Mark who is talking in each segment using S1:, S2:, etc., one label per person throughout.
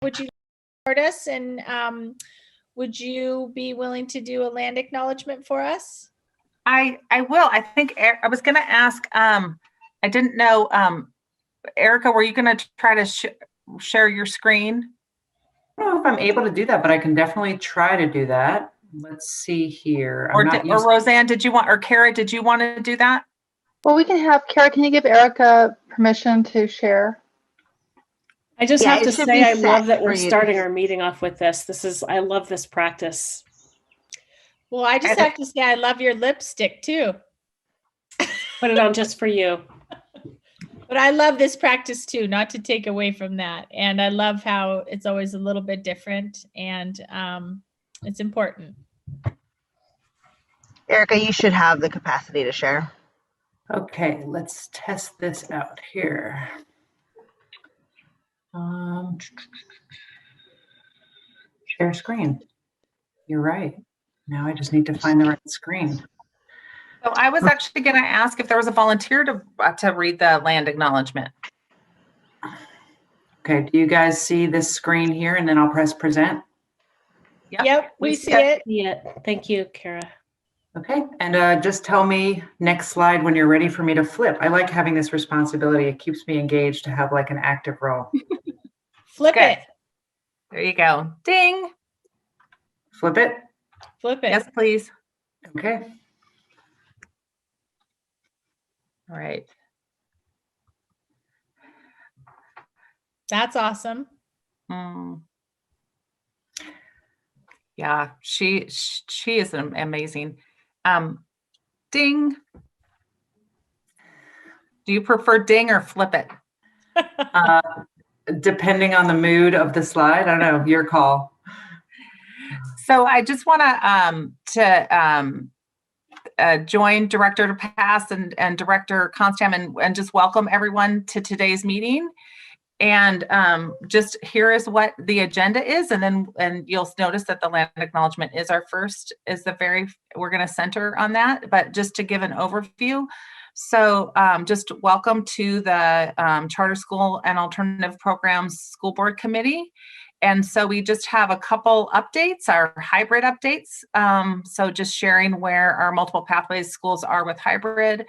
S1: would you support us, and would you be willing to do a land acknowledgement for us?
S2: I will. I think I was going to ask, I didn't know, Erica, were you going to try to share your screen?
S3: I don't know if I'm able to do that, but I can definitely try to do that. Let's see here.
S2: Or Roseanne, did you want, or Kara, did you want to do that?
S4: Well, we can have Kara. Can you give Erica permission to share?
S5: I just have to say, I love that we're starting our meeting off with this. I love this practice.
S1: Well, I just have to say, I love your lipstick too.
S5: Put it on just for you.
S1: But I love this practice too, not to take away from that. And I love how it's always a little bit different, and it's important.
S6: Erica, you should have the capacity to share.
S3: Okay, let's test this out here. Share screen. You're right. Now I just need to find the right screen.
S2: So I was actually going to ask if there was a volunteer to read the land acknowledgement.
S3: Okay, do you guys see this screen here? And then I'll press present.
S1: Yep, we see it.
S5: Yeah, thank you, Kara.
S3: Okay, and just tell me next slide when you're ready for me to flip. I like having this responsibility. It keeps me engaged to have like an active role.
S1: Flip it.
S2: There you go. Ding.
S3: Flip it?
S1: Flip it.
S2: Yes, please.
S3: Okay.
S2: All right.
S1: That's awesome.
S2: Yeah, she is amazing. Ding. Do you prefer ding or flip it?
S3: Depending on the mood of the slide, I don't know, your call.
S2: So I just want to join Director Pass and Director Constam and just welcome everyone to today's meeting. And just here is what the agenda is, and you'll notice that the land acknowledgement is we're going to center on that, but just to give an overview. So just welcome to the Charter School and Alternative Programs School Board Committee. And so we just have a couple updates, our hybrid updates. So just sharing where our multiple pathways schools are with hybrid.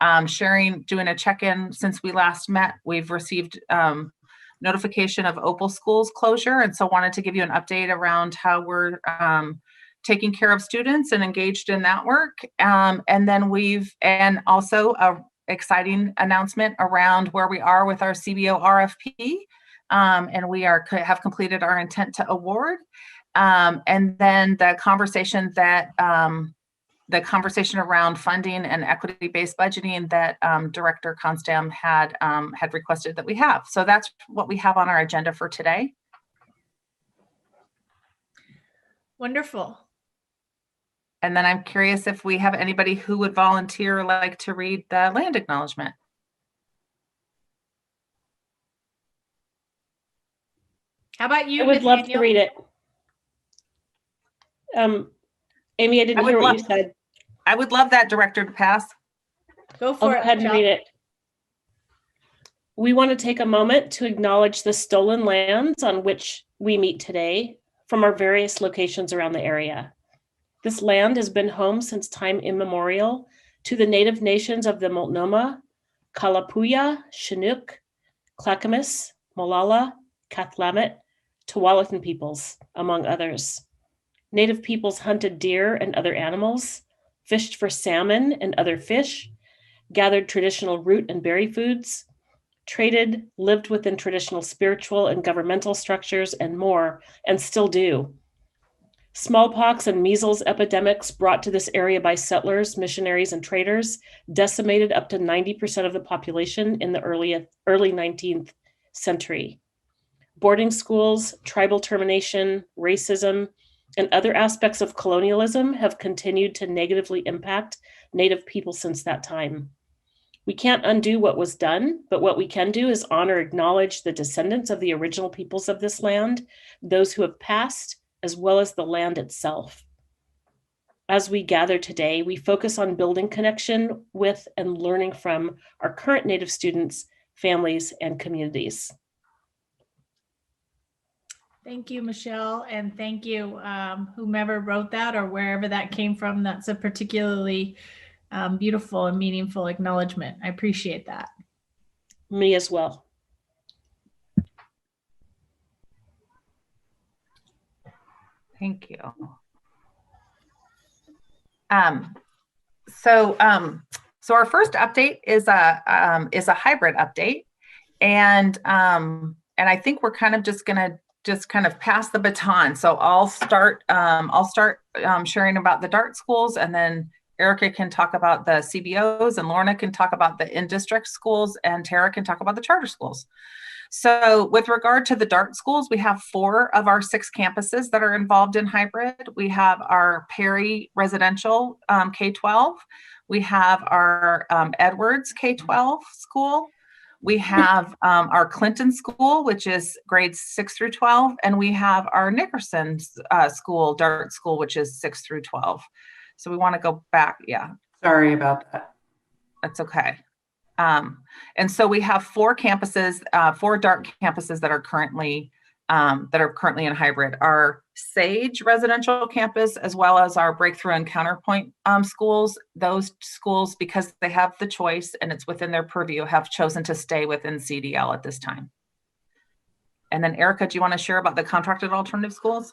S2: Doing a check-in since we last met. We've received notification of Opal Schools closure, and so wanted to give you an update around how we're taking care of students and engaged in that work. And then also a exciting announcement around where we are with our CBO RFP, and we have completed our intent to award. And then the conversation around funding and equity-based budgeting that Director Constam had requested that we have. So that's what we have on our agenda for today.
S1: Wonderful.
S2: And then I'm curious if we have anybody who would volunteer or like to read the land acknowledgement.
S1: How about you?
S5: I would love to read it. Amy, I didn't hear what you said.
S2: I would love that, Director to pass.
S1: Go for it.
S5: Go ahead and read it. We want to take a moment to acknowledge the stolen lands on which we meet today from our various locations around the area. This land has been home since time immemorial to the native nations of the Multnomah, Kalapuya, Chinook, Clackamas, Molalla, Kathlamet, Tualatin peoples, among others. Native peoples hunted deer and other animals, fished for salmon and other fish, gathered traditional root and berry foods, traded, lived within traditional spiritual and governmental structures, and more, and still do. Smallpox and measles epidemics brought to this area by settlers, missionaries, and traders decimated up to 90% of the population in the early 19th century. Boarding schools, tribal termination, racism, and other aspects of colonialism have continued to negatively impact Native people since that time. We can't undo what was done, but what we can do is honor, acknowledge the descendants of the original peoples of this land, those who have passed, as well as the land itself. As we gather today, we focus on building connection with and learning from our current Native students, families, and communities.
S1: Thank you, Michelle, and thank you, whomever wrote that or wherever that came from. That's a particularly beautiful and meaningful acknowledgement. I appreciate that.
S5: Me as well.
S2: Thank you. So our first update is a hybrid update, and I think we're kind of just gonna pass the baton. So I'll start sharing about the DART schools, and then Erica can talk about the CBOs, and Lorna can talk about the in-district schools, and Tara can talk about the charter schools. So with regard to the DART schools, we have 4 of our 6 campuses that are involved in hybrid. We have our Perry Residential K-12. We have our Edwards K-12 school. We have our Clinton school, which is grades 6 through 12. And we have our Nickerson school, DART school, which is 6 through 12. So we want to go back. Yeah.
S3: Sorry about that.
S2: That's okay. And so we have 4 campuses, 4 DART campuses that are currently in hybrid. Our Sage residential campus, as well as our Breakthrough and Counterpoint schools. Those schools, because they have the choice and it's within their purview, have chosen to stay within CDL at this time. And then Erica, do you want to share about the contracted alternative schools?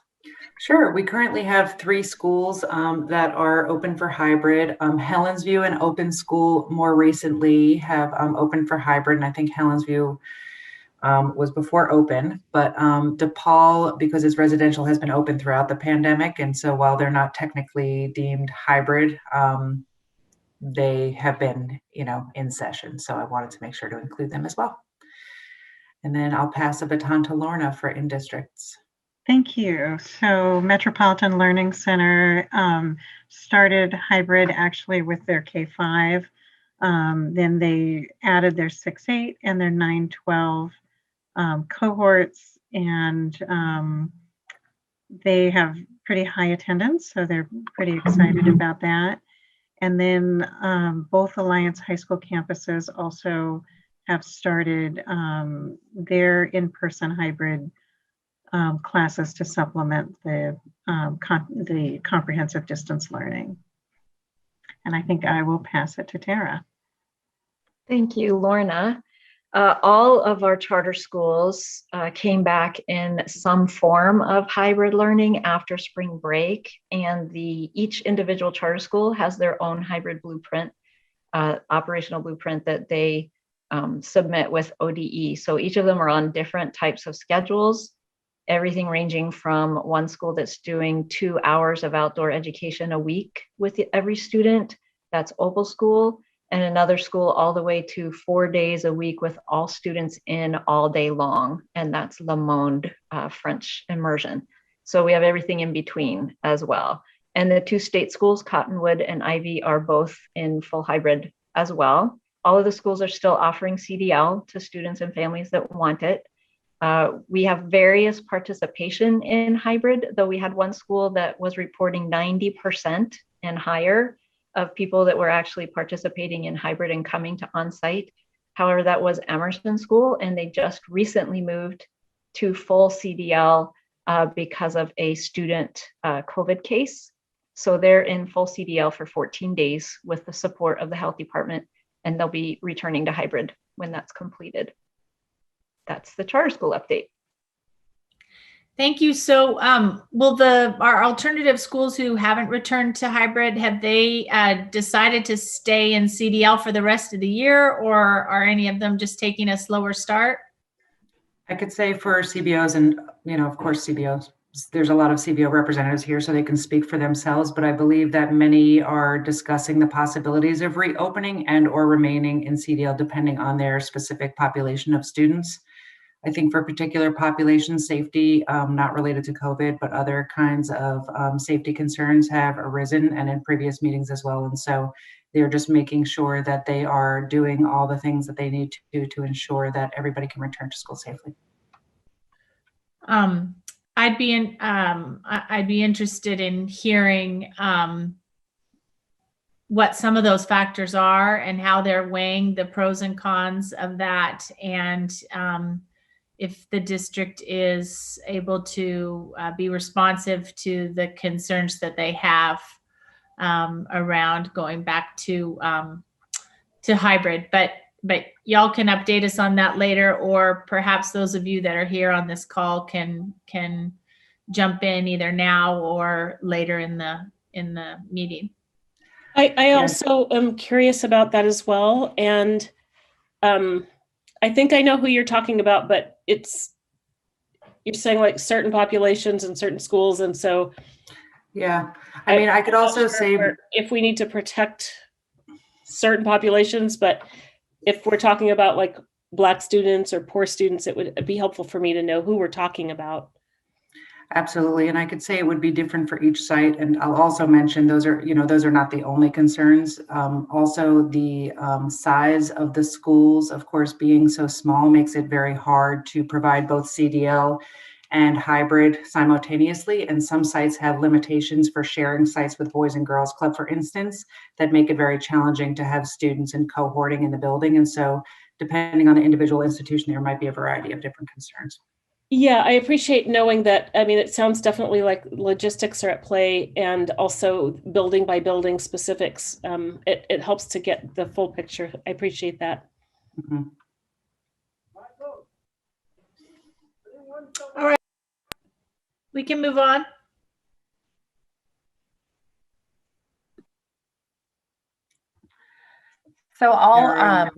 S3: Sure. We currently have 3 schools that are open for hybrid. Helensview and Open School more recently have opened for hybrid, and I think Helensview was before open, but DePaul, because its residential has been open throughout the pandemic, and so while they're not technically deemed hybrid, they have been, in session. So I wanted to make sure to include them as well. And then I'll pass the baton to Lorna for in-districts.
S7: Thank you. So Metropolitan Learning Center started hybrid actually with their K-5. Then they added their 6-8 and their 9-12 cohorts, and they have pretty high attendance, so they're pretty excited about that. And then both Alliance High School campuses also have started their in-person hybrid classes to supplement the comprehensive distance learning. And I think I will pass it to Tara.
S8: Thank you, Lorna. All of our charter schools came back in some form of hybrid learning after spring break, and each individual charter school has their own hybrid blueprint, operational blueprint that they submit with ODE. So each of them are on different types of schedules, everything ranging from one school that's doing 2 hours of outdoor education a week with every student, that's Opal School, and another school all the way to 4 days a week with all students in all day long, and that's Le Monde French immersion. So we have everything in between as well. And the 2 state schools, Cottonwood and Ivy, are both in full hybrid as well. All of the schools are still offering CDL to students and families that want it. We have various participation in hybrid, though we had one school that was reporting 90% and higher of people that were actually participating in hybrid and coming to on-site. However, that was Emerson School, and they just recently moved to full CDL because of a student COVID case. So they're in full CDL for 14 days with the support of the health department, and they'll be returning to hybrid when that's completed. That's the charter school update.
S1: Thank you. So will our alternative schools who haven't returned to hybrid, have they decided to stay in CDL for the rest of the year, or are any of them just taking a slower start?
S3: I could say for CBOs, and of course CBOs, there's a lot of CBO representatives here, so they can speak for themselves, but I believe that many are discussing the possibilities of reopening and or remaining in CDL depending on their specific population of students. I think for particular population safety, not related to COVID, but other kinds of safety concerns have arisen, and in previous meetings as well. And so they're just making sure that they are doing all the things that they need to do to ensure that everybody can return to school safely.
S1: I'd be interested in hearing what some of those factors are and how they're weighing the pros and cons of that, and if the district is able to be responsive to the concerns that they have around going back to hybrid. But y'all can update us on that later, or perhaps those of you that are here on this call can jump in either now or later in the meeting.
S5: I also am curious about that as well. And I think I know who you're talking about, but you're saying like certain populations and certain schools. And so
S3: Yeah, I mean, I could also say
S5: if we need to protect certain populations, but if we're talking about like Black students or poor students, it would be helpful for me to know who we're talking about.
S3: absolutely. And I could say it would be different for each site. And I'll also mention those are not the only concerns. Also, the size of the schools, of course, being so small makes it very hard to provide both CDL and hybrid simultaneously. And some sites have limitations for sharing sites with Boys and Girls Club, for instance, that make it very challenging to have students and cohorting in the building. And so depending on the individual institution, there might be a variety of different concerns.
S5: Yeah, I appreciate knowing that. I mean, it sounds definitely like logistics are at play, and also building by building specifics. It helps to get the full picture. I appreciate that.
S3: Mm-hmm.
S1: All right. We can move on.
S2: So I'll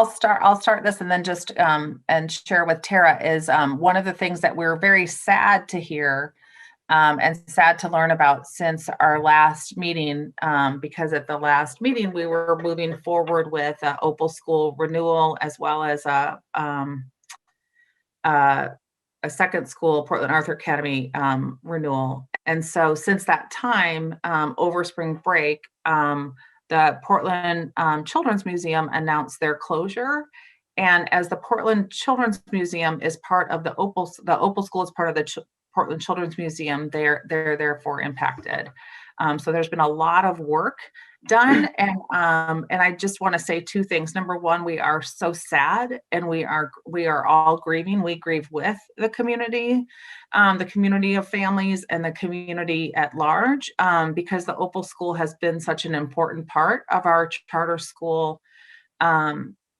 S2: start this and then just and share with Tara is one of the things that we're very sad to hear and sad to learn about since our last meeting, because at the last meeting we were moving forward with Opal School renewal as well as a second school, Portland Arthur Academy renewal. And so since that time, over spring break, the Portland Children's Museum announced their closure. And as the Portland Children's Museum is part of the Opal School is part of the Portland Children's Museum, they're therefore impacted. So there's been a lot of work done, and I just want to say two things. Number one, we are so sad, and we are all grieving. We grieve with the community of families and the community at large, because the Opal School has been such an important part of our charter school,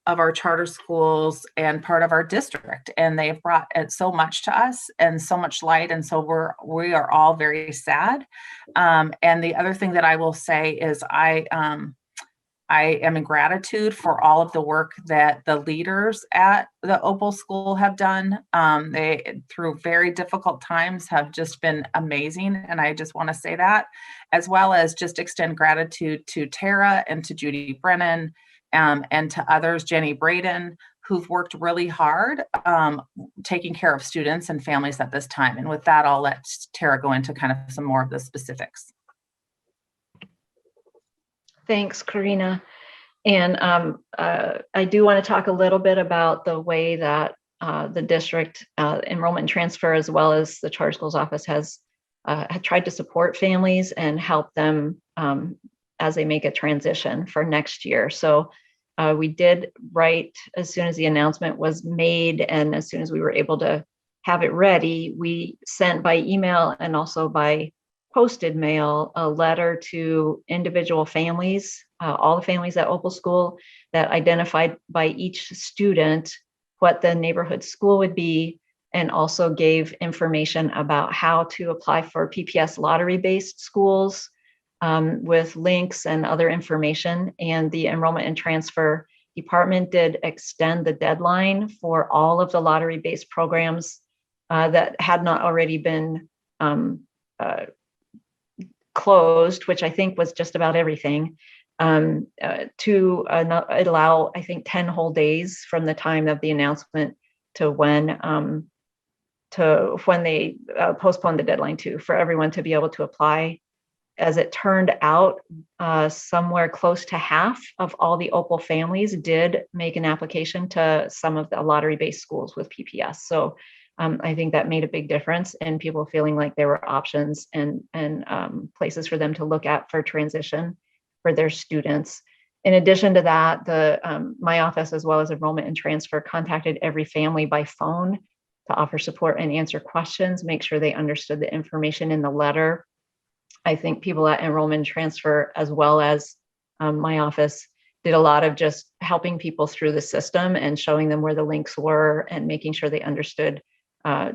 S2: of our charter schools and part of our district, and they've brought so much to us and so much light, and so we are all very sad. And the other thing that I will say is I am in gratitude for all of the work that the leaders at the Opal School have done. They, through very difficult times, have just been amazing, and I just want to say that, as well as just extend gratitude to Tara and to Judy Brennan, and to others, Jenny Braden, who've worked really hard taking care of students and families at this time. And with that, I'll let Tara go into kind of some more of the specifics.
S8: Thanks, Karina. And I do want to talk a little bit about the way that the district enrollment and transfer, as well as the charter schools office, has tried to support families and help them as they make a transition for next year. So we did write, as soon as the announcement was made and as soon as we were able to have it ready, we sent by email and also by posted mail a letter to individual families, all the families at Opal School, that identified by each student what the neighborhood school would be, and also gave information about how to apply for PPS lottery-based schools, with links and other information. And the enrollment and transfer department did extend the deadline for all of the lottery-based programs that had not already been closed, which I think was just about everything, to allow, I think, 10 whole days from the time of the announcement to when they postponed the deadline for everyone to be able to apply. As it turned out, somewhere close to half of all the Opal families did make an application to some of the lottery-based schools with PPS. So I think that made a big difference in people feeling like there were options and places for them to look at for transition for their students. In addition to that, my office, as well as enrollment and transfer, contacted every family by phone to offer support and answer questions, make sure they understood the information in the letter. I think people at enrollment and transfer, as well as my office, did a lot of just helping people through the system and showing them where the links were and making sure they understood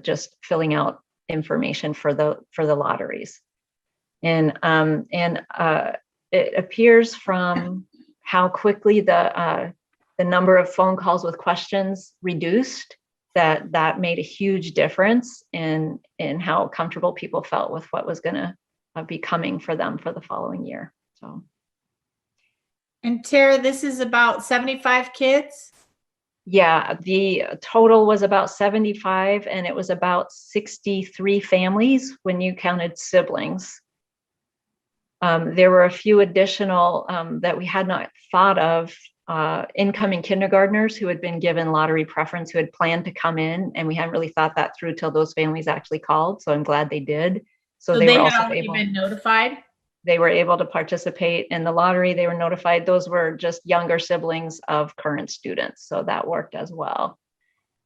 S8: just filling out information for the lotteries. And it appears from how quickly the number of phone calls with questions reduced, that made a huge difference in how comfortable people felt with what was going to be coming for them for the following year. So.
S1: And Tara, this is about 75 kids?
S8: Yeah, the total was about 75, and it was about 63 families when you counted siblings. There were a few additional that we had not thought of, incoming kindergartners who had been given lottery preference, who had planned to come in, and we hadn't really thought that through till those families actually called. So I'm glad they did. So they were
S1: had
S8: also
S1: already been notified?
S8: They were able to participate in the lottery. They were notified. Those were just younger siblings of current students. So that worked as well.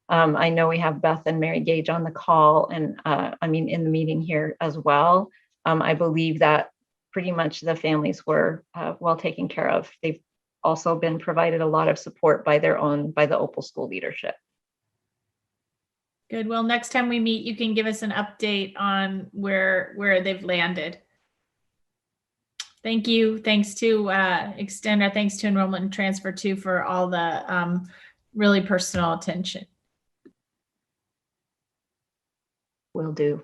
S8: I know we have Beth and Mary Gage on the call, and in the meeting here as well. I believe that pretty much the families were well taken care of. They've also been provided a lot of support by the Opal School leadership.
S1: Good. Well, next time we meet, you can give us an update on where they've landed. Thank you. Thanks to extend our thanks to enrollment and transfer too for all the really personal attention.
S8: Will do.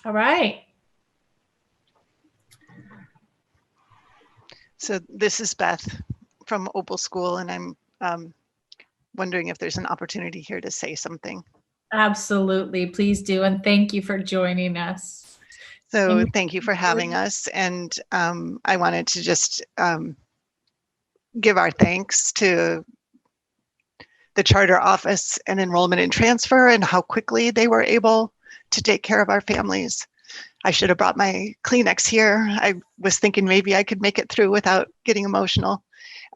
S1: All right.
S9: So this is Beth from Opal School, and I'm wondering if there's an opportunity here to say something.
S1: Absolutely. Please do. And thank you for joining us.
S9: So thank you for having us. And I wanted to just give our thanks to the charter office and enrollment and transfer and how quickly they were able to take care of our families. I should have brought my Kleenex here. I was thinking maybe I could make it through without getting emotional.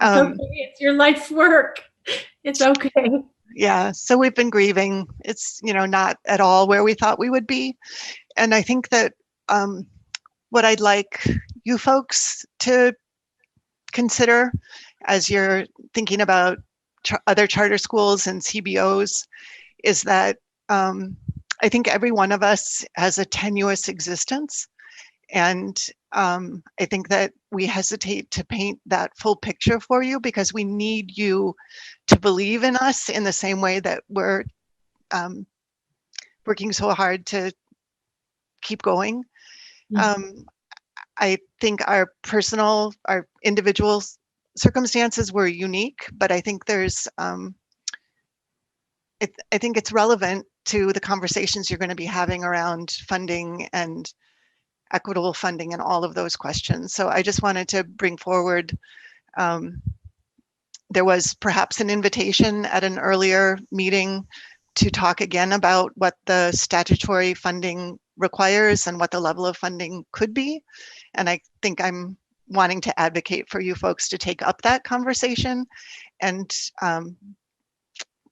S1: It's okay. It's your life's work. It's okay.
S9: Yeah, so we've been grieving. It's, not at all where we thought we would be. And I think that what I'd like you folks to consider as you're thinking about other charter schools and CBOs is that I think every one of us has a tenuous existence. And I think that we hesitate to paint that full picture for you because we need you to believe in us in the same way that we're working so hard to keep going. I think our individual circumstances were unique, but I think there's, I think it's relevant to the conversations you're going to be having around funding and equitable funding and all of those questions. So I just wanted to bring forward, there was perhaps an invitation at an earlier meeting to talk again about what the statutory funding requires and what the level of funding could be. And I think I'm wanting to advocate for you folks to take up that conversation and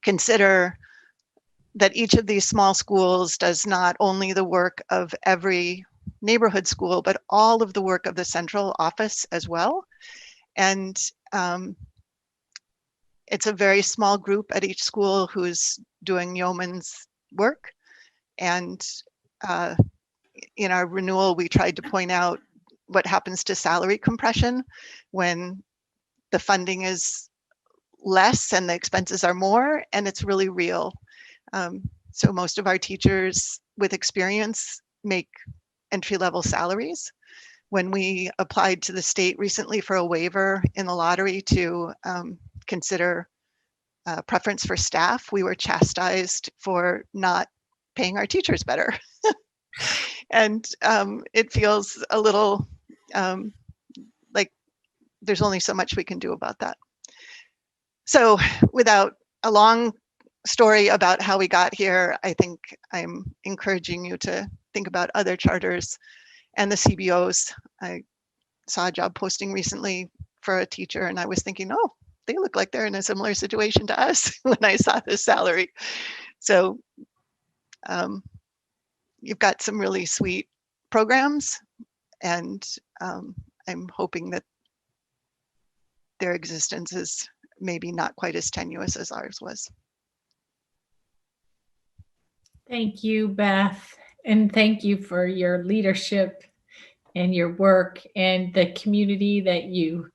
S9: consider that each of these small schools does not only the work of every neighborhood school, but all of the work of the central office as well. And it's a very small group at each school who's doing yeoman's work. And in our renewal, we tried to point out what happens to salary compression when the funding is less and the expenses are more, and it's really real. So most of our teachers with experience make entry-level salaries. When we applied to the state recently for a waiver in the lottery to consider preference for staff, we were chastised for not paying our teachers better. And it feels a little like there's only so much we can do about that. So without a long story about how we got here, I think I'm encouraging you to think about other charters and the CBOs. I saw a job posting recently for a teacher, and I was thinking, oh, they look like they're in a similar situation to us when I saw this salary. So you've got some really sweet programs, and I'm hoping that their existence is maybe not quite as tenuous as ours was.
S1: Thank you, Beth. And thank you for your leadership and your work and the community that you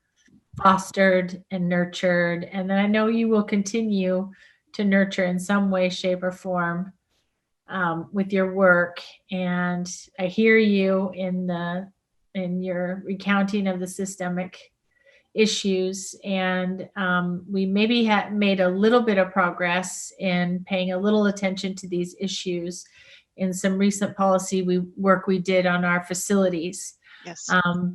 S1: fostered and nurtured. And then I know you will continue to nurture in some way, shape, or form with your work. And I hear you in your recounting of the systemic issues, and we maybe have made a little bit of progress in paying a little attention to these issues in some recent policy work we did on our facilities.
S9: Yes.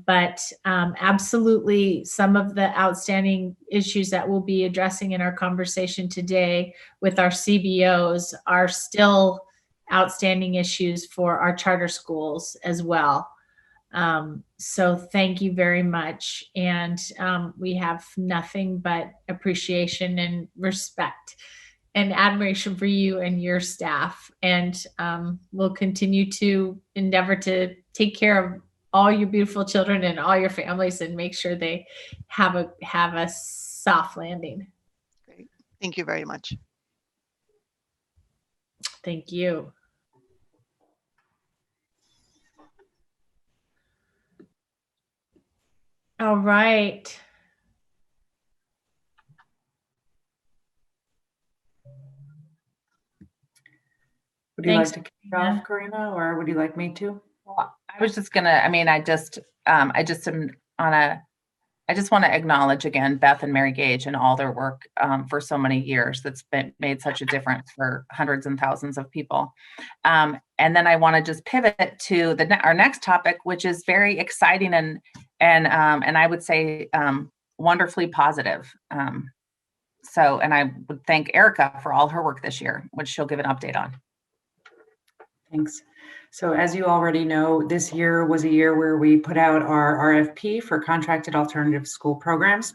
S1: But absolutely, some of the outstanding issues that we'll be addressing in our conversation today with our CBOs are still outstanding issues for our charter schools as well. So thank you very much. And we have nothing but appreciation and respect and admiration for you and your staff. And we'll continue to endeavor to take care of all your beautiful children and all your families and make sure they have a soft landing.
S9: Great. Thank you very much.
S1: Thank you. All right.
S3: Would you
S1: Thanks,
S3: like to kick it off, Karina, or would you like me to?
S2: Well, I was just gonna, I mean, I just am on I just want to acknowledge again Beth and Mary Gage and all their work for so many years. That's made such a difference for hundreds and thousands of people. And then I want to just pivot to our next topic, which is very exciting and I would say wonderfully positive. So, and I would thank Erica for all her work this year, which she'll give an update on.
S3: Thanks. So as you already know, this year was a year where we put out our RFP for contracted alternative school programs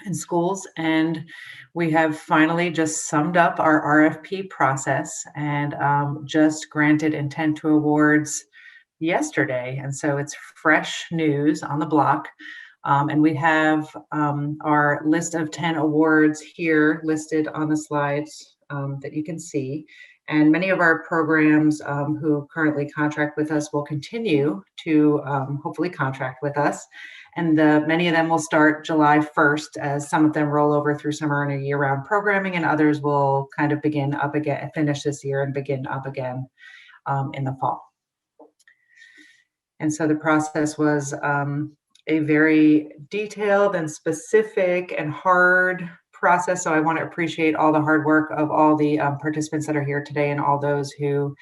S3: in schools. And we have finally just summed up our RFP process and just granted intent to awards yesterday. And so it's fresh news on the block. And we have our list of 10 awards here listed on the slides that you can see. And many of our programs who currently contract with us will continue to hopefully contract with us. And many of them will start July 1st as some of them roll over through summer and a year-round programming, and others will kind of begin up again, finish this year and begin up again in the fall. And so the process was a very detailed and specific and hard process. So I want to appreciate all the hard work of all the participants that are here today and all those who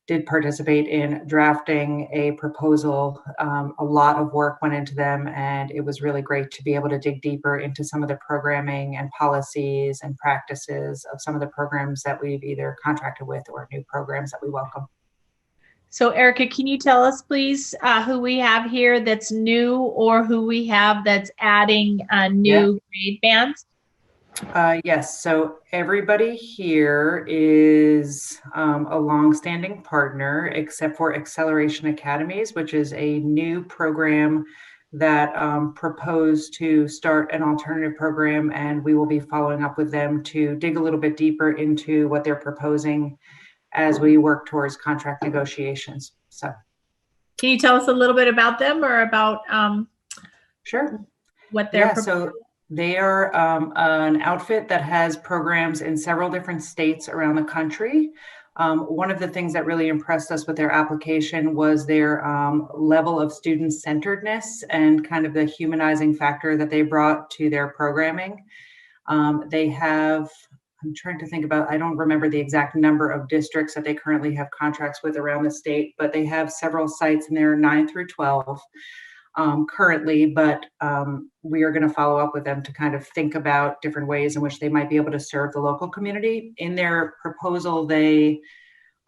S3: did participate in drafting a proposal. A lot of work went into them, and it was really great to be able to dig deeper into some of the programming and policies and practices of some of the programs that we've either contracted with or new programs that we welcome.
S1: So Erica, can you tell us please who we have here that's new or who we have that's adding new grade bands?
S3: Yes, so everybody here is a longstanding partner except for Acceleration Academies, which is a new program that proposed to start an alternative program, and we will be following up with them to dig a little bit deeper into what they're proposing as we work towards contract negotiations. So,
S1: can you tell us a little bit about them or about
S3: sure,
S1: what they're proposing?
S3: So they are an outfit that has programs in several different states around the country. One of the things that really impressed us with their application was their level of student-centeredness and kind of the humanizing factor that they brought to their programming. They have, I'm trying to think about, I don't remember the exact number of districts that they currently have contracts with around the state, but they have several sites in there, 9 through 12. currently, but we are going to follow up with them to kind of think about different ways in which they might be able to serve the local community. In their proposal, they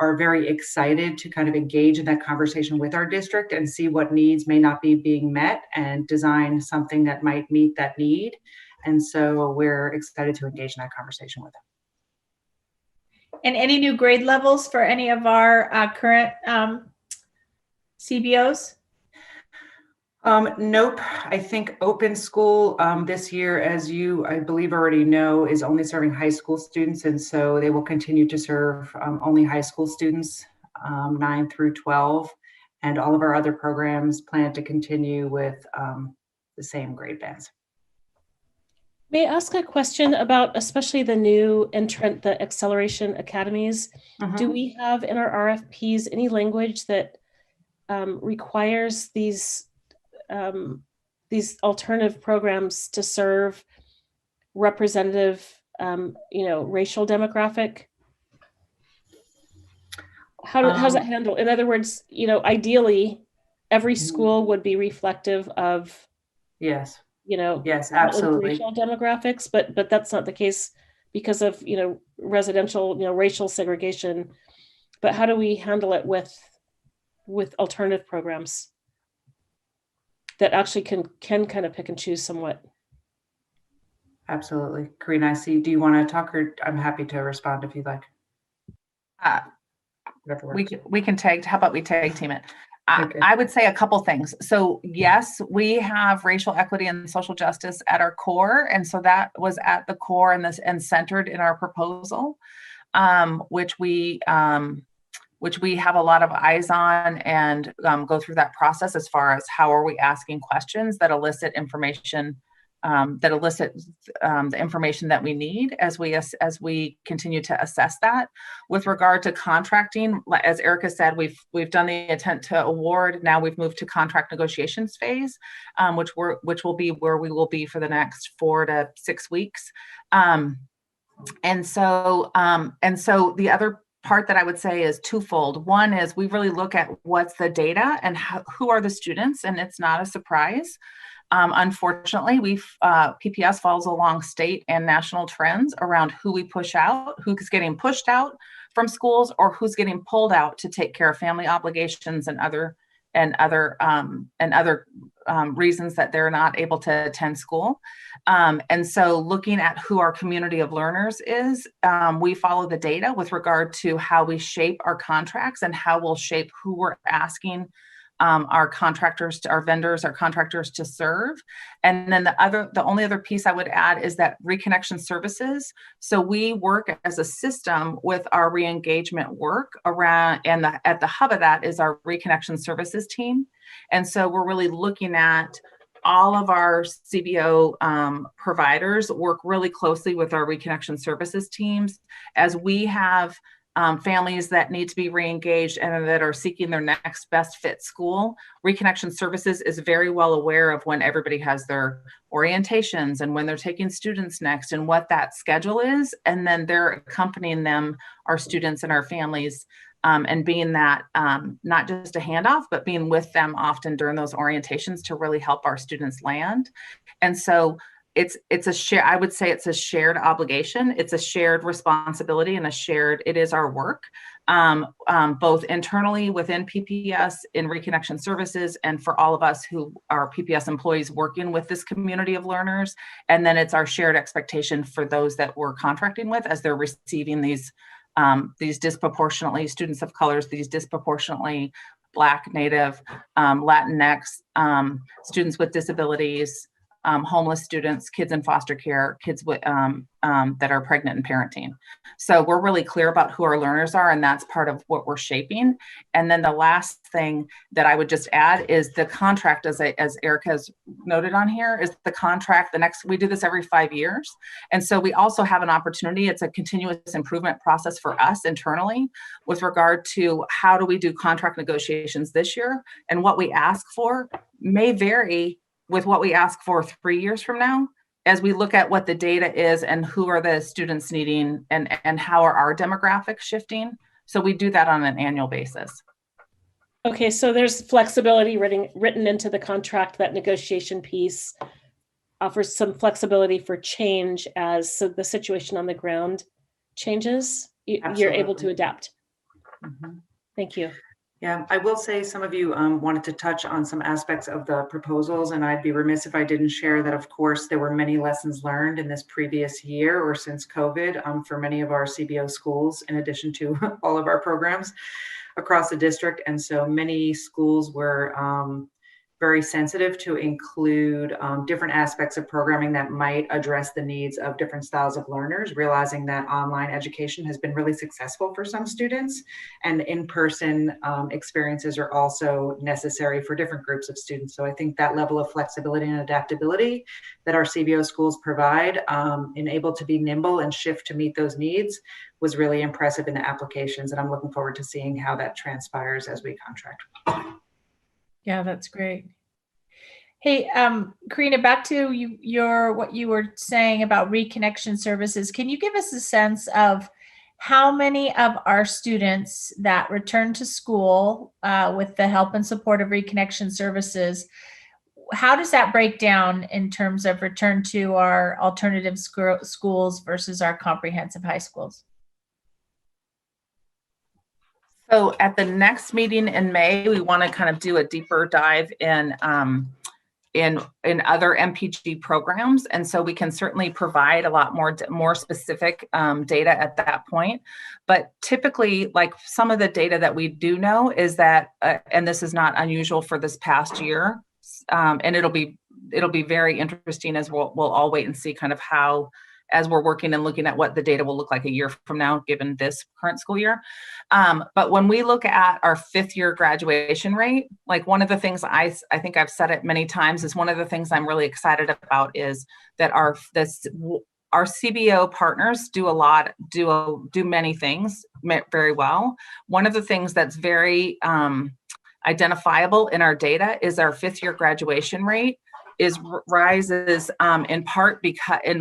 S3: are very excited to kind of engage in that conversation with our district and see what needs may not be being met and design something that might meet that need. And so we're excited to engage in that conversation with them.
S1: And any new grade levels for any of our current CBOs?
S3: Nope. I think open school this year, as you, I believe, already know, is only serving high school students. And so they will continue to serve only high school students, 9 through 12. And all of our other programs plan to continue with the same grade bands.
S5: May I ask a question about especially the new entrant, the Acceleration Academies? Do we have in our RFPs any language that requires these alternative programs to serve representative, racial demographic? How's that handled? In other words, ideally, every school would be reflective of,
S3: yes,
S5: yes,
S3: absolutely,
S5: racial demographics, but that's not the case because of residential, racial segregation. But how do we handle it with alternative programs that actually can kind of pick and choose somewhat?
S3: Absolutely. Karina, I see. Do you want to talk, or I'm happy to respond if you'd like?
S2: We can tag. How about we tag team it?
S3: Okay.
S2: I would say a couple things. So yes, we have racial equity and social justice at our core, and so that was at the core and centered in our proposal, which we have a lot of eyes on and go through that process as far as how are we asking questions that elicit information, the information that we need as we continue to assess that. With regard to contracting, as Erica said, we've done the intent to award. Now we've moved to contract negotiations phase, which will be where we will be for the next 4 to 6 weeks. And so the other part that I would say is twofold. One is we really look at what's the data and who are the students, and it's not a surprise. Unfortunately, PPS follows along state and national trends around who we push out, who's getting pushed out from schools, or who's getting pulled out to take care of family obligations and other reasons that they're not able to attend school. And so looking at who our community of learners is, we follow the data with regard to how we shape our contracts and how we'll shape who we're asking our contractors, our vendors, our contractors to serve. And then the only other piece I would add is that reconnection services. So we work as a system with our re-engagement work around, and at the hub of that is our reconnection services team. And so we're really looking at all of our CBO providers work really closely with our reconnection services teams as we have families that need to be re-engaged and that are seeking their next best fit school. Reconnection Services is very well aware of when everybody has their orientations and when they're taking students next and what that schedule is. And then they're accompanying them, our students and our families, and being that not just a handoff, but being with them often during those orientations to really help our students land. And so it's a share. I would say it's a shared obligation. It's a shared responsibility and it is our work, both internally within PPS in reconnection services and for all of us who are PPS employees working with this community of learners. And then it's our shared expectation for those that we're contracting with as they're receiving these disproportionately students of colors, these disproportionately Black, Native, Latinx, students with disabilities, homeless students, kids in foster care, kids with, that are pregnant and parenting. So we're really clear about who our learners are, and that's part of what we're shaping. And then the last thing that I would just add is the contract, as Erica has noted on here, is the contract. We do this every 5 years. And so we also have an opportunity. It's a continuous improvement process for us internally with regard to how do we do contract negotiations this year, and what we ask for may vary with what we ask for 3 years from now, as we look at what the data is and who are the students needing and how are our demographics shifting. So we do that on an annual basis.
S5: Okay, so there's flexibility written into the contract. That negotiation piece offers some flexibility for change as the situation on the ground changes. You're able to
S3: Absolutely.
S5: adapt.
S3: Mhm.
S5: Thank you.
S3: Yeah, I will say some of you wanted to touch on some aspects of the proposals, and I'd be remiss if I didn't share that, of course, there were many lessons learned in this previous year or since COVID for many of our CBO schools, in addition to all of our programs across the district. And so many schools were very sensitive to include different aspects of programming that might address the needs of different styles of learners, realizing that online education has been really successful for some students, and in-person experiences are also necessary for different groups of students. So I think that level of flexibility and adaptability that our CBO schools provide, and able to be nimble and shift to meet those needs, was really impressive in the applications. And I'm looking forward to seeing how that transpires as we contract.
S1: Yeah, that's great. Hey, Karina, back to what you were saying about reconnection services. Can you give us a sense of how many of our students that return to school with the help and support of reconnection services, how does that break down in terms of return to our alternative schools versus our comprehensive high schools?
S2: So at the next meeting in May, we want to kind of do a deeper dive in other MPG programs, and so we can certainly provide a lot more specific data at that point. But typically, like some of the data that we do know is that, and this is not unusual for this past year, and it'll be very interesting as we'll all wait and see kind of how, as we're working and looking at what the data will look like a year from now, given this current school year. But when we look at our 5th year graduation rate, like one of the things I think I've said it many times, is one of the things I'm really excited about is that our CBO partners do many things very well. One of the things that's very identifiable in our data is our 5th year graduation rate rises in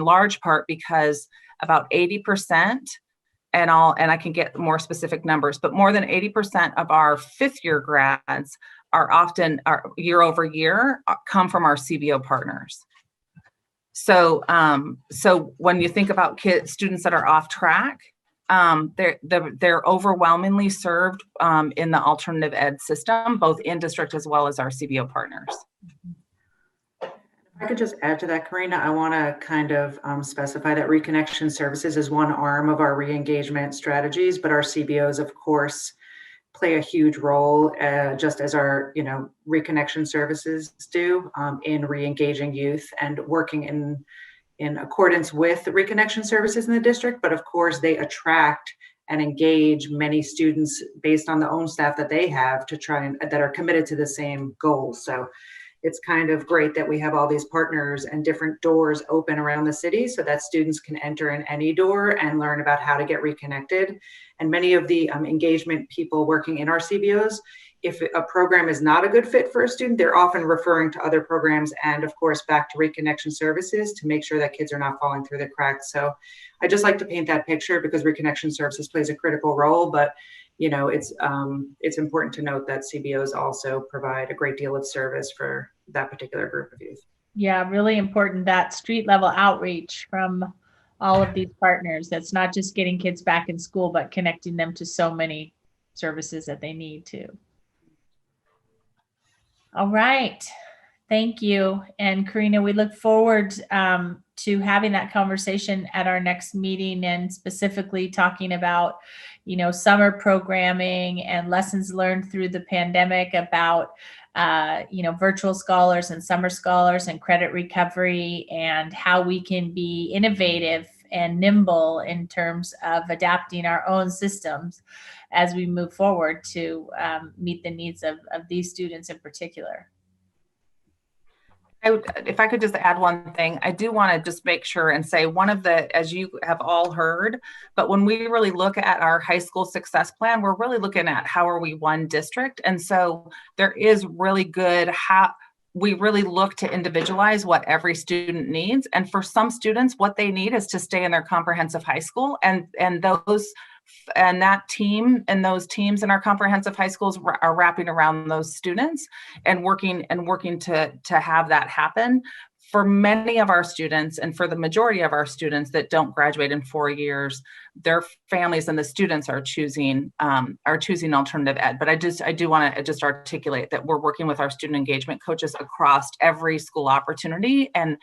S2: large part because about 80%, and I can get more specific numbers, but more than 80% of our 5th year grads are often year over year come from our CBO partners. So when you think about students that are off track, they're overwhelmingly served in the alternative ed system, both in district as well as our CBO partners.
S3: If I could just add to that, Karina, I want to kind of specify that reconnection services is one arm of our re-engagement strategies, but our CBOs, of course, play a huge role, just as our reconnection services do, in re-engaging youth and working in accordance with the reconnection services in the district. But of course, they attract and engage many students based on the own staff that they have that are committed to the same goals. So it's kind of great that we have all these partners and different doors open around the city so that students can enter in any door and learn about how to get reconnected. And many of the engagement people working in our CBOs, if a program is not a good fit for a student, they're often referring to other programs and, of course, back to reconnection services to make sure that kids are not falling through the cracks. So I just like to paint that picture because reconnection services plays a critical role, but it's important to note that CBOs also provide a great deal of service for that particular group of youth.
S1: Yeah, really important, that street level outreach from all of these partners. That's not just getting kids back in school, but connecting them to so many services that they need to. All right. Thank you. And Karina, we look forward to having that conversation at our next meeting, and specifically talking about, summer programming and lessons learned through the pandemic about, virtual scholars and summer scholars and credit recovery, and how we can be innovative and nimble in terms of adapting our own systems as we move forward to meet the needs of these students in particular.
S2: If I could just add one thing, I do want to just make sure and say as you have all heard, but when we really look at our high school success plan, we're really looking at how are we one district. And so there is really good we really look to individualize what every student needs. And for some students, what they need is to stay in their comprehensive high school. And those And that team and those teams in our comprehensive high schools are wrapping around those students and working to have that happen. For many of our students, and for the majority of our students that don't graduate in 4 years, their families and the students are choosing alternative ed. But I do want to just articulate that we're working with our student engagement coaches across every school opportunity, and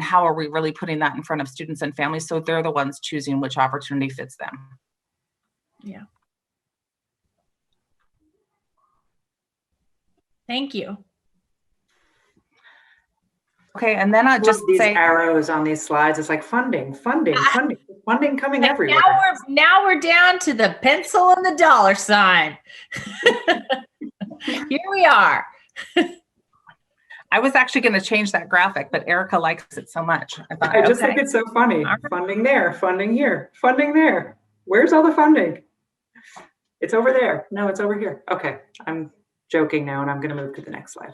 S2: how are we really putting that in front of students and families so they're the ones choosing which opportunity fits them.
S1: Yeah. Thank you.
S2: Okay, and then I just
S3: these
S2: say
S3: arrows on these slides. It's like funding coming everywhere.
S1: Now we're down to the pencil and the dollar sign. Here we are.
S2: I was actually going to change that graphic, but Erica likes it so much.
S3: I just think it's so funny. Funding there, funding here, funding there. Where's all the funding? It's over there. No, it's over here. Okay, I'm joking now, and I'm going to move to the next slide.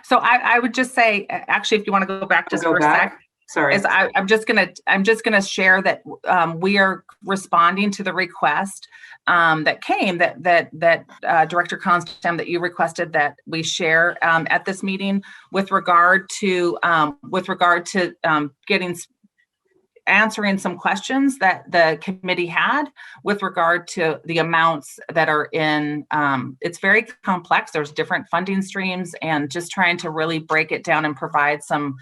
S2: So I would just say, actually, if you want to go back just for a sec.
S3: Sorry.
S2: I'm just gonna share that we are responding to the request that came that Director Constam, that you requested that we share at this meeting with regard to answering some questions that the committee had with regard to the amounts that are in. It's very complex. There's different funding streams, and just trying to really break it down and provide some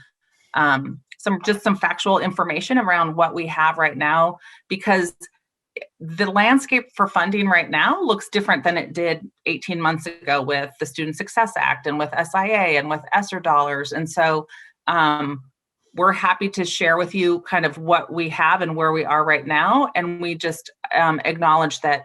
S2: factual information around what we have right now, because the landscape for funding right now looks different than it did 18 months ago with the Student Success Act and with SIA and with ESSER dollars. And so we're happy to share with you kind of what we have and where we are right now. And we just acknowledge that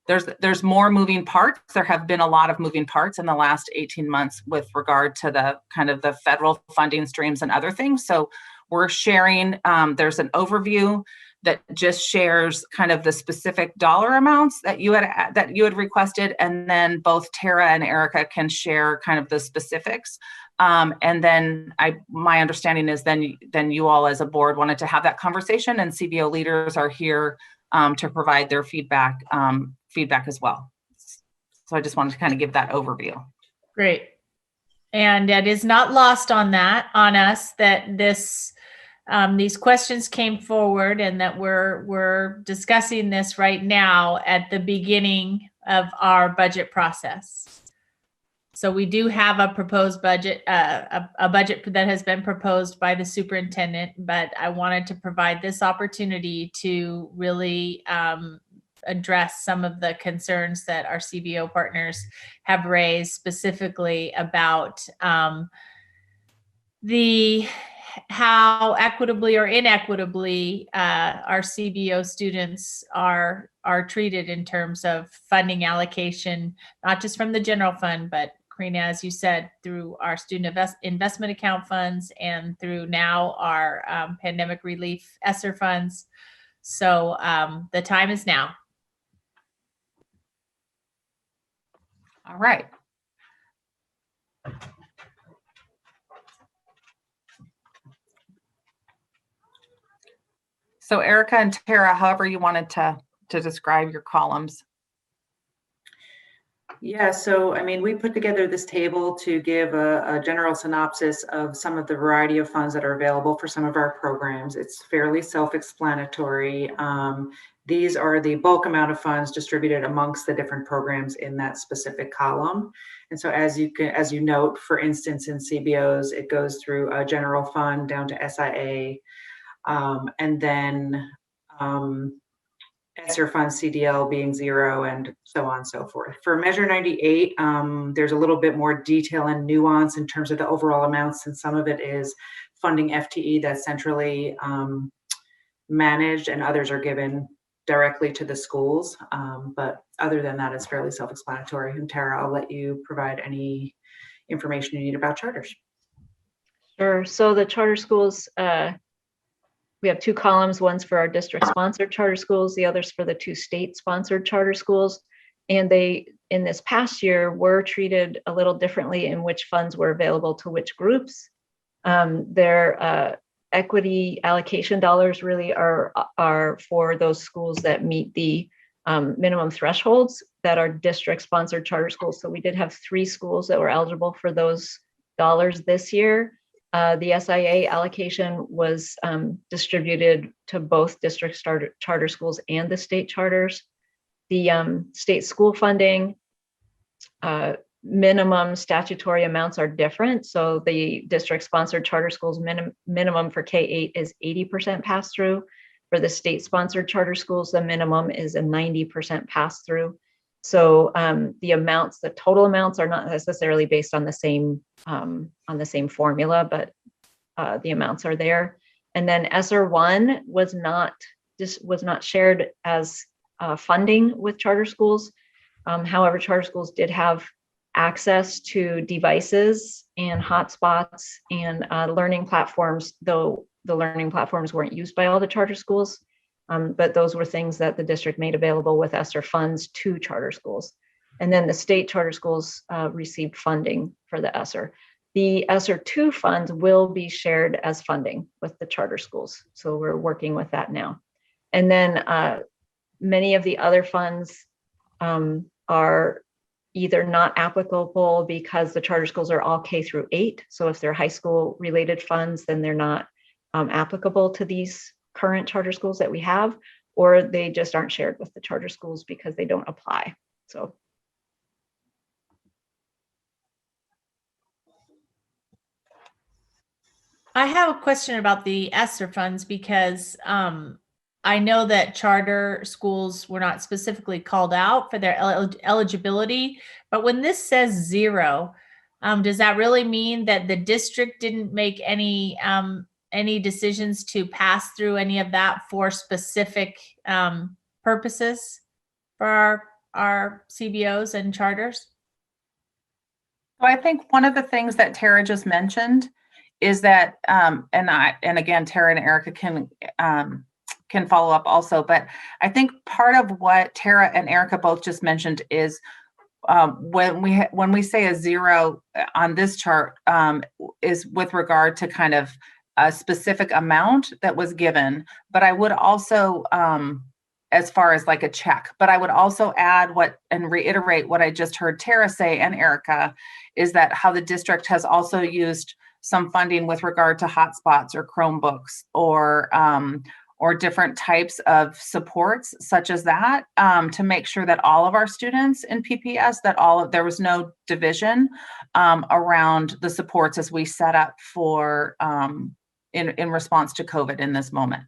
S2: there's more moving parts. There have been a lot of moving parts in the last 18 months with regard to the kind of the federal funding streams and other things. So we're sharing, there's an overview that just shares kind of the specific dollar amounts that you had requested, and then both Tara and Erica can share kind of the specifics. And then my understanding is then you all as a board wanted to have that conversation, and CBO leaders are here to provide their feedback as well. So I just wanted to kind of give that overview.
S1: Great. And it is not lost on us that these questions came forward, and that we're discussing this right now at the beginning of our budget process. So we do have a proposed budget, a budget that has been proposed by the superintendent, but I wanted to provide this opportunity to really address some of the concerns that our CBO partners have raised, specifically about how equitably or inequitably our CBO students are treated in terms of funding allocation, not just from the general fund, but Karina, as you said, through our student investment account funds and through now our pandemic relief ESSER funds. So the time is now.
S2: All right. So Erica and Tara, however you wanted to describe your columns.
S3: Yeah, so I mean, we put together this table to give a general synopsis of some of the variety of funds that are available for some of our programs. It's fairly self-explanatory. These are the bulk amount of funds distributed amongst the different programs in that specific column. And so as you note, for instance, in CBOs, it goes through a general fund down to SIA, and then ESSER fund CDL being 0, and so on and so forth. For Measure 98, there's a little bit more detail and nuance in terms of the overall amounts, and some of it is funding FTE that's centrally managed, and others are given directly to the schools. But other than that, it's fairly self-explanatory. And Tara, I'll let you provide any information you need about charters.
S8: Sure. So the charter schools, we have 2 columns. One's for our district-sponsored charter schools, the other's for the 2 state-sponsored charter schools. And they, in this past year, were treated a little differently in which funds were available to which groups. Their equity allocation dollars really are for those schools that meet the minimum thresholds that are district-sponsored charter schools. So we did have 3 schools that were eligible for those dollars this year. The SIA allocation was distributed to both district charter schools and the state charters. The state school funding minimum statutory amounts are different. So the district-sponsored charter schools minimum for K-8 is 80% pass-through. For the state-sponsored charter schools, the minimum is a 90% pass-through. So the total amounts are not necessarily based on the same formula, but the amounts are there. And then ESSER 1 was not shared as funding with charter schools. However, charter schools did have access to devices and hotspots and learning platforms, though the learning platforms weren't used by all the charter schools. But those were things that the district made available with ESSER funds to charter schools. And then the state charter schools received funding for the ESSER. The ESSER 2 funds will be shared as funding with the charter schools. So we're working with that now. And then many of the other funds are either not applicable because the charter schools are all K-8. So if they're high school related funds, then they're not applicable to these current charter schools that we have, or they just aren't shared with the charter schools because they don't apply. So.
S1: I have a question about the ESSER funds because I know that charter schools were not specifically called out for their eligibility, but when this says 0, does that really mean that the district didn't make any decisions to pass through any of that for specific purposes for our CBOs and charters?
S2: So I think one of the things that Tara just mentioned is that, and again, Tara and Erica can follow up also, but I think part of what Tara and Erica both just mentioned is when we say a 0 on this chart is with regard to kind of a specific amount that was given, but I would also as far as like a check, but I would also add and reiterate what I just heard Tara say and Erica is that how the district has also used some funding with regard to hotspots or Chromebooks or different types of supports such as that to make sure that all of our students in PPS, there was no division around the supports as we set up for in response to COVID in this moment.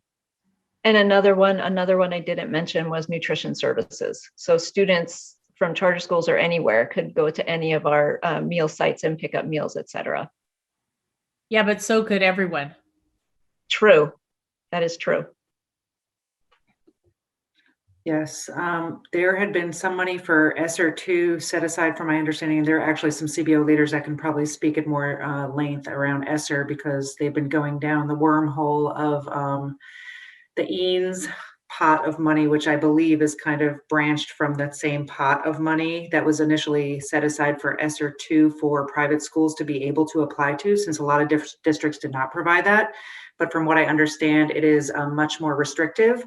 S8: And another one I didn't mention was nutrition services. So students from charter schools or anywhere could go to any of our meal sites and pick up meals, et cetera.
S1: Yeah, but so could everyone.
S8: True. That is true.
S3: Yes, there had been some money for ESSER 2 set aside from my understanding, and there are actually some CBO leaders that can probably speak at more length around ESSER because they've been going down the wormhole of the EANS pot of money, which I believe is kind of branched from that same pot of money that was initially set aside for ESSER 2 for private schools to be able to apply to, since a lot of districts did not provide that. But from what I understand, it is much more restrictive.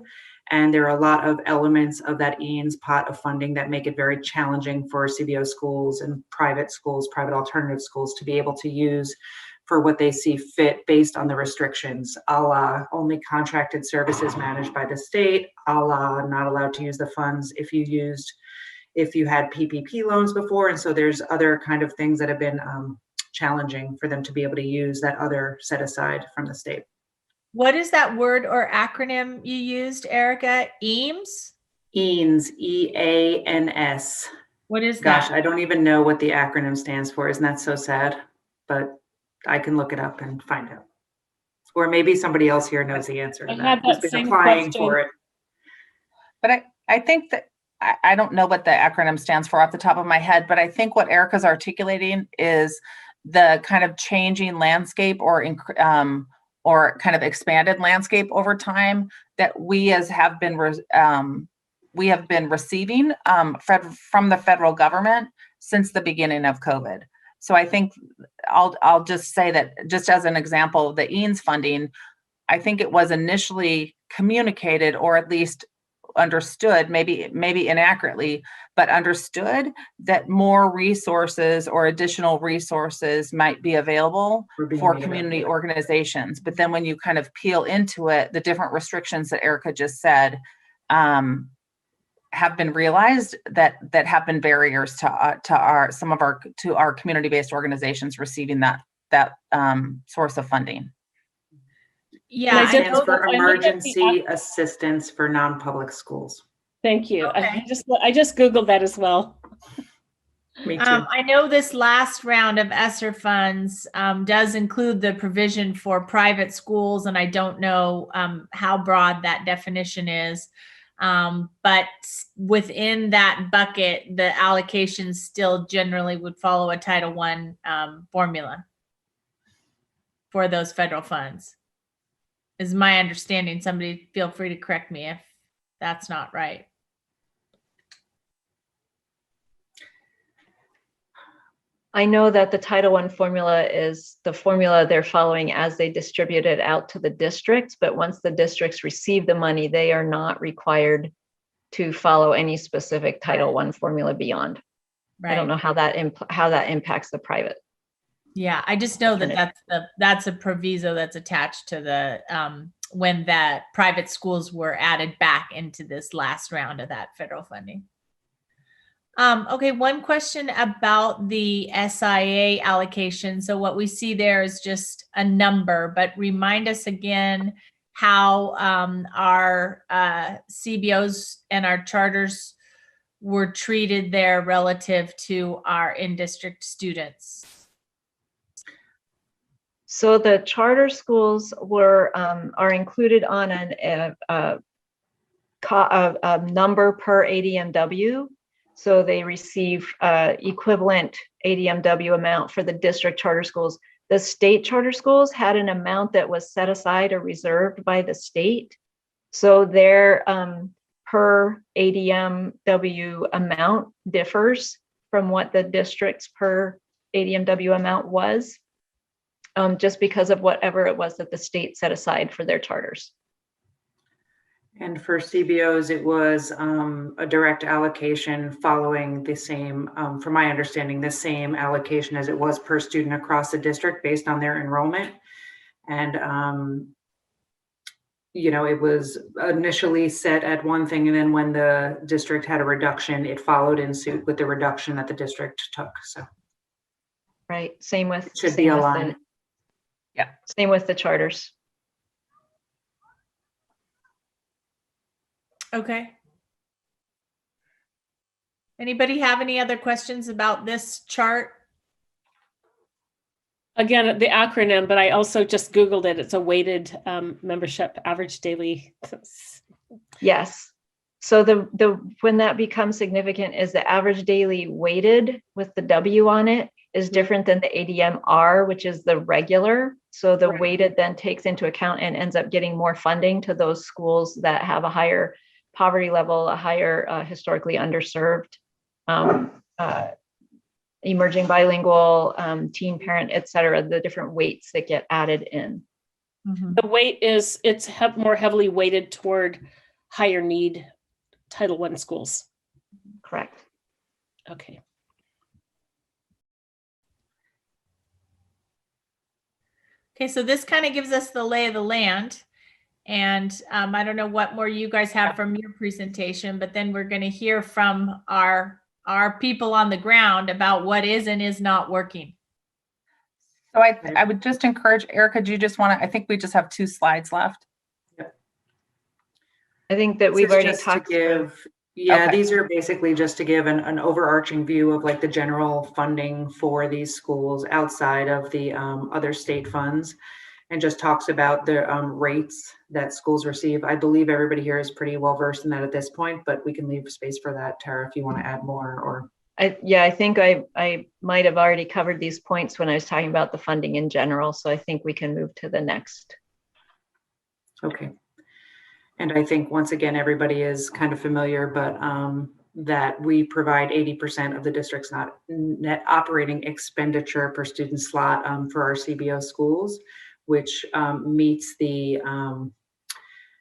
S3: And there are a lot of elements of that EANS pot of funding that make it very challenging for CBO schools and private schools, private alternative schools to be able to use for what they see fit based on the restrictions, a la only contracted services managed by the state, a la not allowed to use the funds if you had PPP loans before. And so there's other kind of things that have been challenging for them to be able to use that other set aside from the state.
S1: What is that word or acronym you used, Erica? EAMS?
S3: EANS, EANS.
S1: What is that?
S3: Gosh, I don't even know what the acronym stands for. Isn't that so sad? But I can look it up and find out. Or maybe somebody else here knows the answer to that. Who's been applying for it.
S2: But I think that I don't know what the acronym stands for off the top of my head, but I think what Erica's articulating is the kind of changing landscape or kind of expanded landscape over time that we have been receiving from the federal government since the beginning of COVID. So I think I'll just say that just as an example, the EANS funding, I think it was initially communicated, or at least understood, maybe inaccurately, but understood that more resources or additional resources might be available for community organizations. But then when you kind of peel into it, the different restrictions that Erica just said have been realized that have been barriers to our community-based organizations receiving that source of funding.
S1: Yeah,
S3: It
S1: I
S3: stands
S1: know
S3: for
S1: that when-
S3: Emergency Assistance for Non-Public Schools.
S5: Thank you.
S1: Okay.
S5: I just Googled that as well.
S3: Me too.
S1: I know this last round of ESSER funds does include the provision for private schools, and I don't know how broad that definition is. But within that bucket, the allocations still generally would follow a Title I formula for those federal funds, is my understanding. Somebody feel free to correct me if that's not right.
S8: I know that the Title I formula is the formula they're following as they distribute it out to the districts, but once the districts receive the money, they are not required to follow any specific Title I formula beyond.
S1: Right.
S8: I don't know how that impacts the private.
S1: Yeah, I just know that that's a proviso that's attached to the when the private schools were added back into this last round of that federal funding. Okay, one question about the SIA allocation. So what we see there is just a number, but remind us again how our CBOs and our charters were treated there relative to our in-district students.
S8: So the charter schools are included on a number per ADMW. So they receive equivalent ADMW amount for the district charter schools. The state charter schools had an amount that was set aside or reserved by the state. So their per ADMW amount differs from what the district's per ADMW amount was, just because of whatever it was that the state set aside for their charters.
S3: And for CBOs, it was a direct allocation following the same, from my understanding, the same allocation as it was per student across the district based on their enrollment. And, you know, it was initially set at one thing, and then when the district had a reduction, it followed in suit with the reduction that the district took. So,
S8: right, same with
S3: it should be aligned.
S8: Same with the charters.
S1: Okay. Anybody have any other questions about this chart?
S5: Again, the acronym, but I also just Googled it. It's a weighted membership average daily.
S8: Yes. So the when that becomes significant is the average daily weighted with the W on it is different than the ADMR, which is the regular. So the weighted then takes into account and ends up getting more funding to those schools that have a higher poverty level, a higher historically underserved, emerging bilingual, teen parent, et cetera, the different weights that get added in.
S1: Mm-hmm.
S5: The weight is, it's more heavily weighted toward higher need Title I schools.
S8: Correct.
S5: Okay.
S1: Okay, so this kind of gives us the lay of the land. And I don't know what more you guys have from your presentation, but then we're going to hear from our people on the ground about what is and is not working.
S2: So I would just encourage, Erica, do you just want to, I think we just have 2 slides left.
S8: I think that we've already talked.
S3: These are basically just to give an overarching view of like the general funding for these schools outside of the other state funds, and just talks about the rates that schools receive. I believe everybody here is pretty well versed in that at this point, but we can leave space for that, Tara, if you want to add more. Or
S8: I think I might have already covered these points when I was talking about the funding in general. So I think we can move to the next.
S3: Okay. And I think once again, everybody is kind of familiar, but that we provide 80% of the district's net operating expenditure per student slot for our CBO schools. which meets the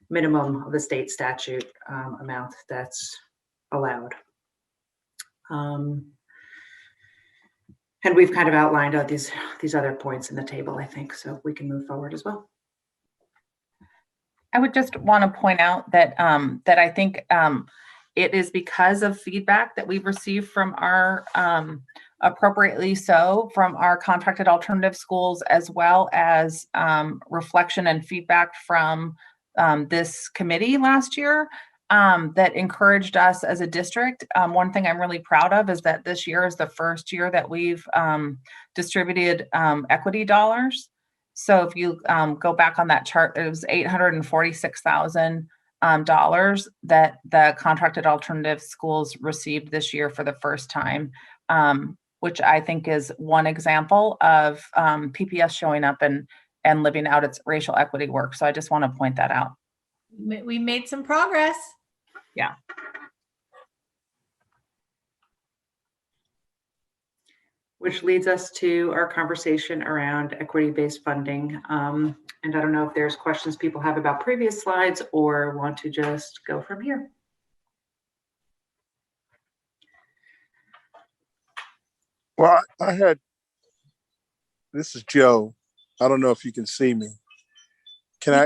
S3: minimum of the state statute amount that's allowed. And we've kind of outlined these other points in the table, I think, so we can move forward as well.
S2: I would just want to point out that that I think it is because of feedback that we've received from our appropriately so from our contracted alternative schools, as well as reflection and feedback from this committee last year that encouraged us as a district. One thing I'm really proud of is that this year is the first year that we've distributed equity dollars. So if you go back on that chart, it was $846,000 that the contracted alternative schools received this year for the first time, which I think is one example of PPS showing up and living out its racial equity work. So I just want to point that out.
S1: We made some progress.
S2: Yeah.
S3: Which leads us to our conversation around equity-based funding. And I don't know if there's questions people have about previous slides or want to just go from here.
S10: Well, I had, this is Joe. I don't know if you can see me. Can I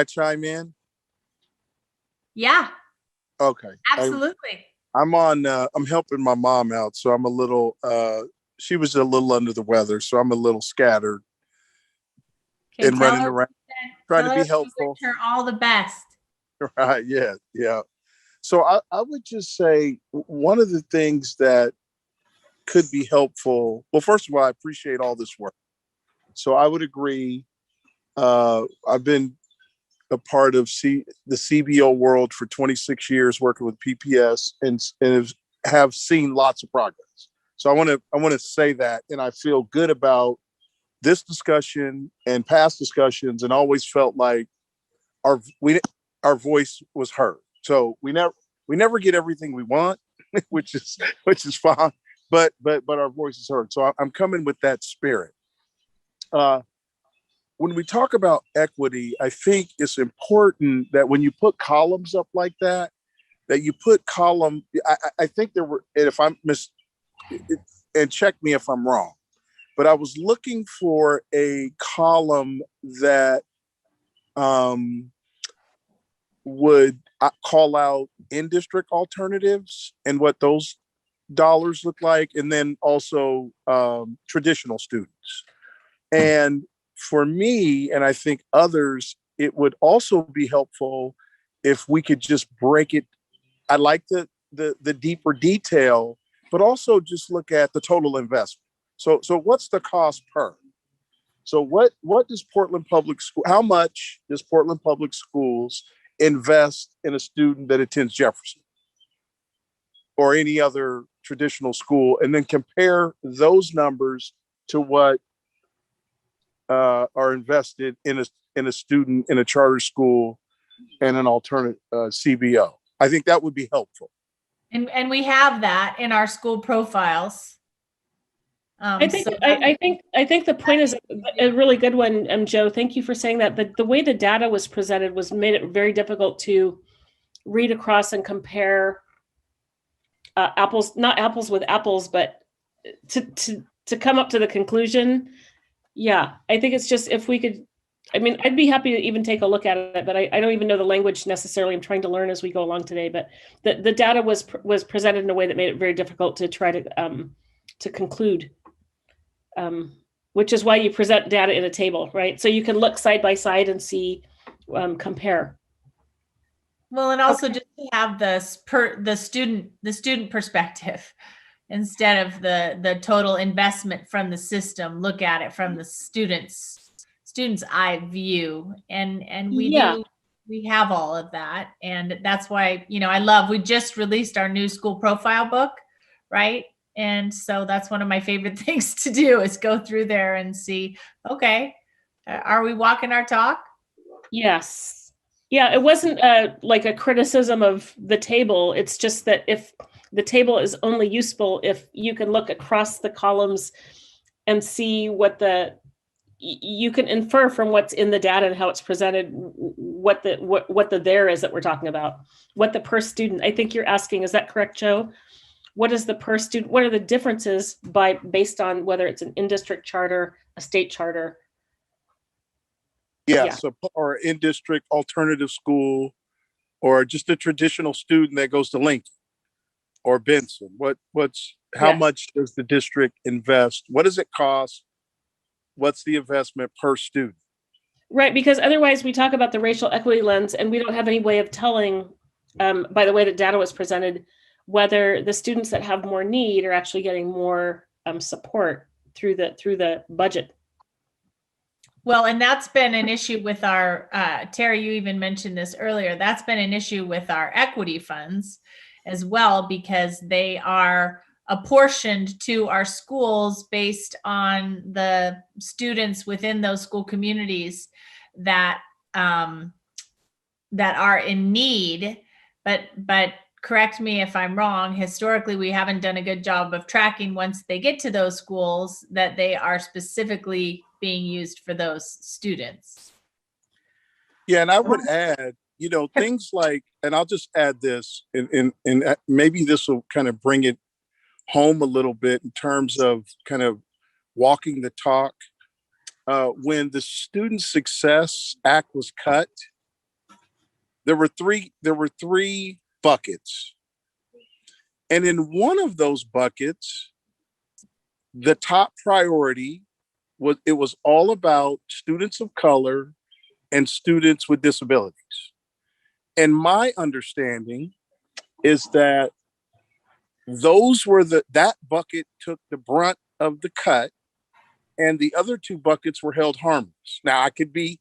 S10: chime in?
S1: Yeah,
S10: Okay.
S1: absolutely.
S10: I'm helping my mom out. So I'm a little, she was a little under the weather. So I'm a little scattered and running around, trying to be helpful.
S1: Wish her all the best.
S10: Right. Yeah. Yeah. So I would just say one of the things that could be helpful. Well, first of all, I appreciate all this work. So I would agree. I've been a part of the CBO world for 26 years, working with PPS, and have seen lots of progress. So I want to say that, and I feel good about this discussion and past discussions, and always felt like our voice was heard. So we never get everything we want, which is fine, but our voice is heard. So I'm coming with that spirit. When we talk about equity, I think it's important that when you put columns up like that you put column. I think there were, and if I'm and check me if I'm wrong, but I was looking for a column that would call out in-district alternatives and what those dollars look like, and then also traditional students. And for me, and I think others, it would also be helpful if we could just break it. I like the deeper detail, but also just look at the total investment. So what's the cost per? So what does Portland Public School, how much does Portland Public Schools invest in a student that attends Jefferson or any other traditional school, and then compare those numbers to what are invested in a student in a charter school and an alternate CBO. I think that would be helpful.
S1: And we have that in our school profiles.
S5: I think the point is a really good one, Joe. Thank you for saying that. The way the data was presented made it very difficult to read across and compare apples, not apples with apples, but to come up to the conclusion. Yeah, I think it's just, if we could, I mean, I'd be happy to even take a look at it, but I don't even know the language necessarily. I'm trying to learn as we go along today, but the data was presented in a way that made it very difficult to try to conclude, which is why you present data in a table, right? So you can look side by side and see, compare.
S1: Well, and also just to have the student perspective instead of the total investment from the system. Look at it from the student's eye view, and we have all of that, and that's why we just released our new school profile book, right? And so that's one of my favorite things to do is go through there and see, okay, are we walking our talk?
S5: Yes. Yeah, it wasn't like a criticism of the table. It's just that if the table is only useful if you can look across the columns and see what the you can infer from what's in the data and how it's presented what the there is that we're talking about, what the per student. I think you're asking, is that correct, Joe? What is the per student? What are the differences based on whether it's an in-district charter, a state charter?
S10: Yeah. So, or in-district alternative school, or just a traditional student that goes to Lincoln or Benson. How much does the district invest? What does it cost? What's the investment per student?
S5: Right, because otherwise we talk about the racial equity lens and we don't have any way of telling, by the way that data was presented, whether the students that have more need are actually getting more support through the budget.
S1: Well, and that's been an issue with our, Terry, you even mentioned this earlier, that's been an issue with our equity funds as well, because they are apportioned to our schools based on the students within those school communities that that are in need. But correct me if I'm wrong, historically, we haven't done a good job of tracking once they get to those schools that they are specifically being used for those students.
S10: Yeah, and I would add, things like, and I'll just add this, and maybe this will kind of bring it home a little bit in terms of kind of walking the talk. When the Student Success Act was cut, there were three buckets. And in one of those buckets, the top priority was all about students of color and students with disabilities. And my understanding is that that bucket took the brunt of the cut, and the other two buckets were held harmless. Now I could be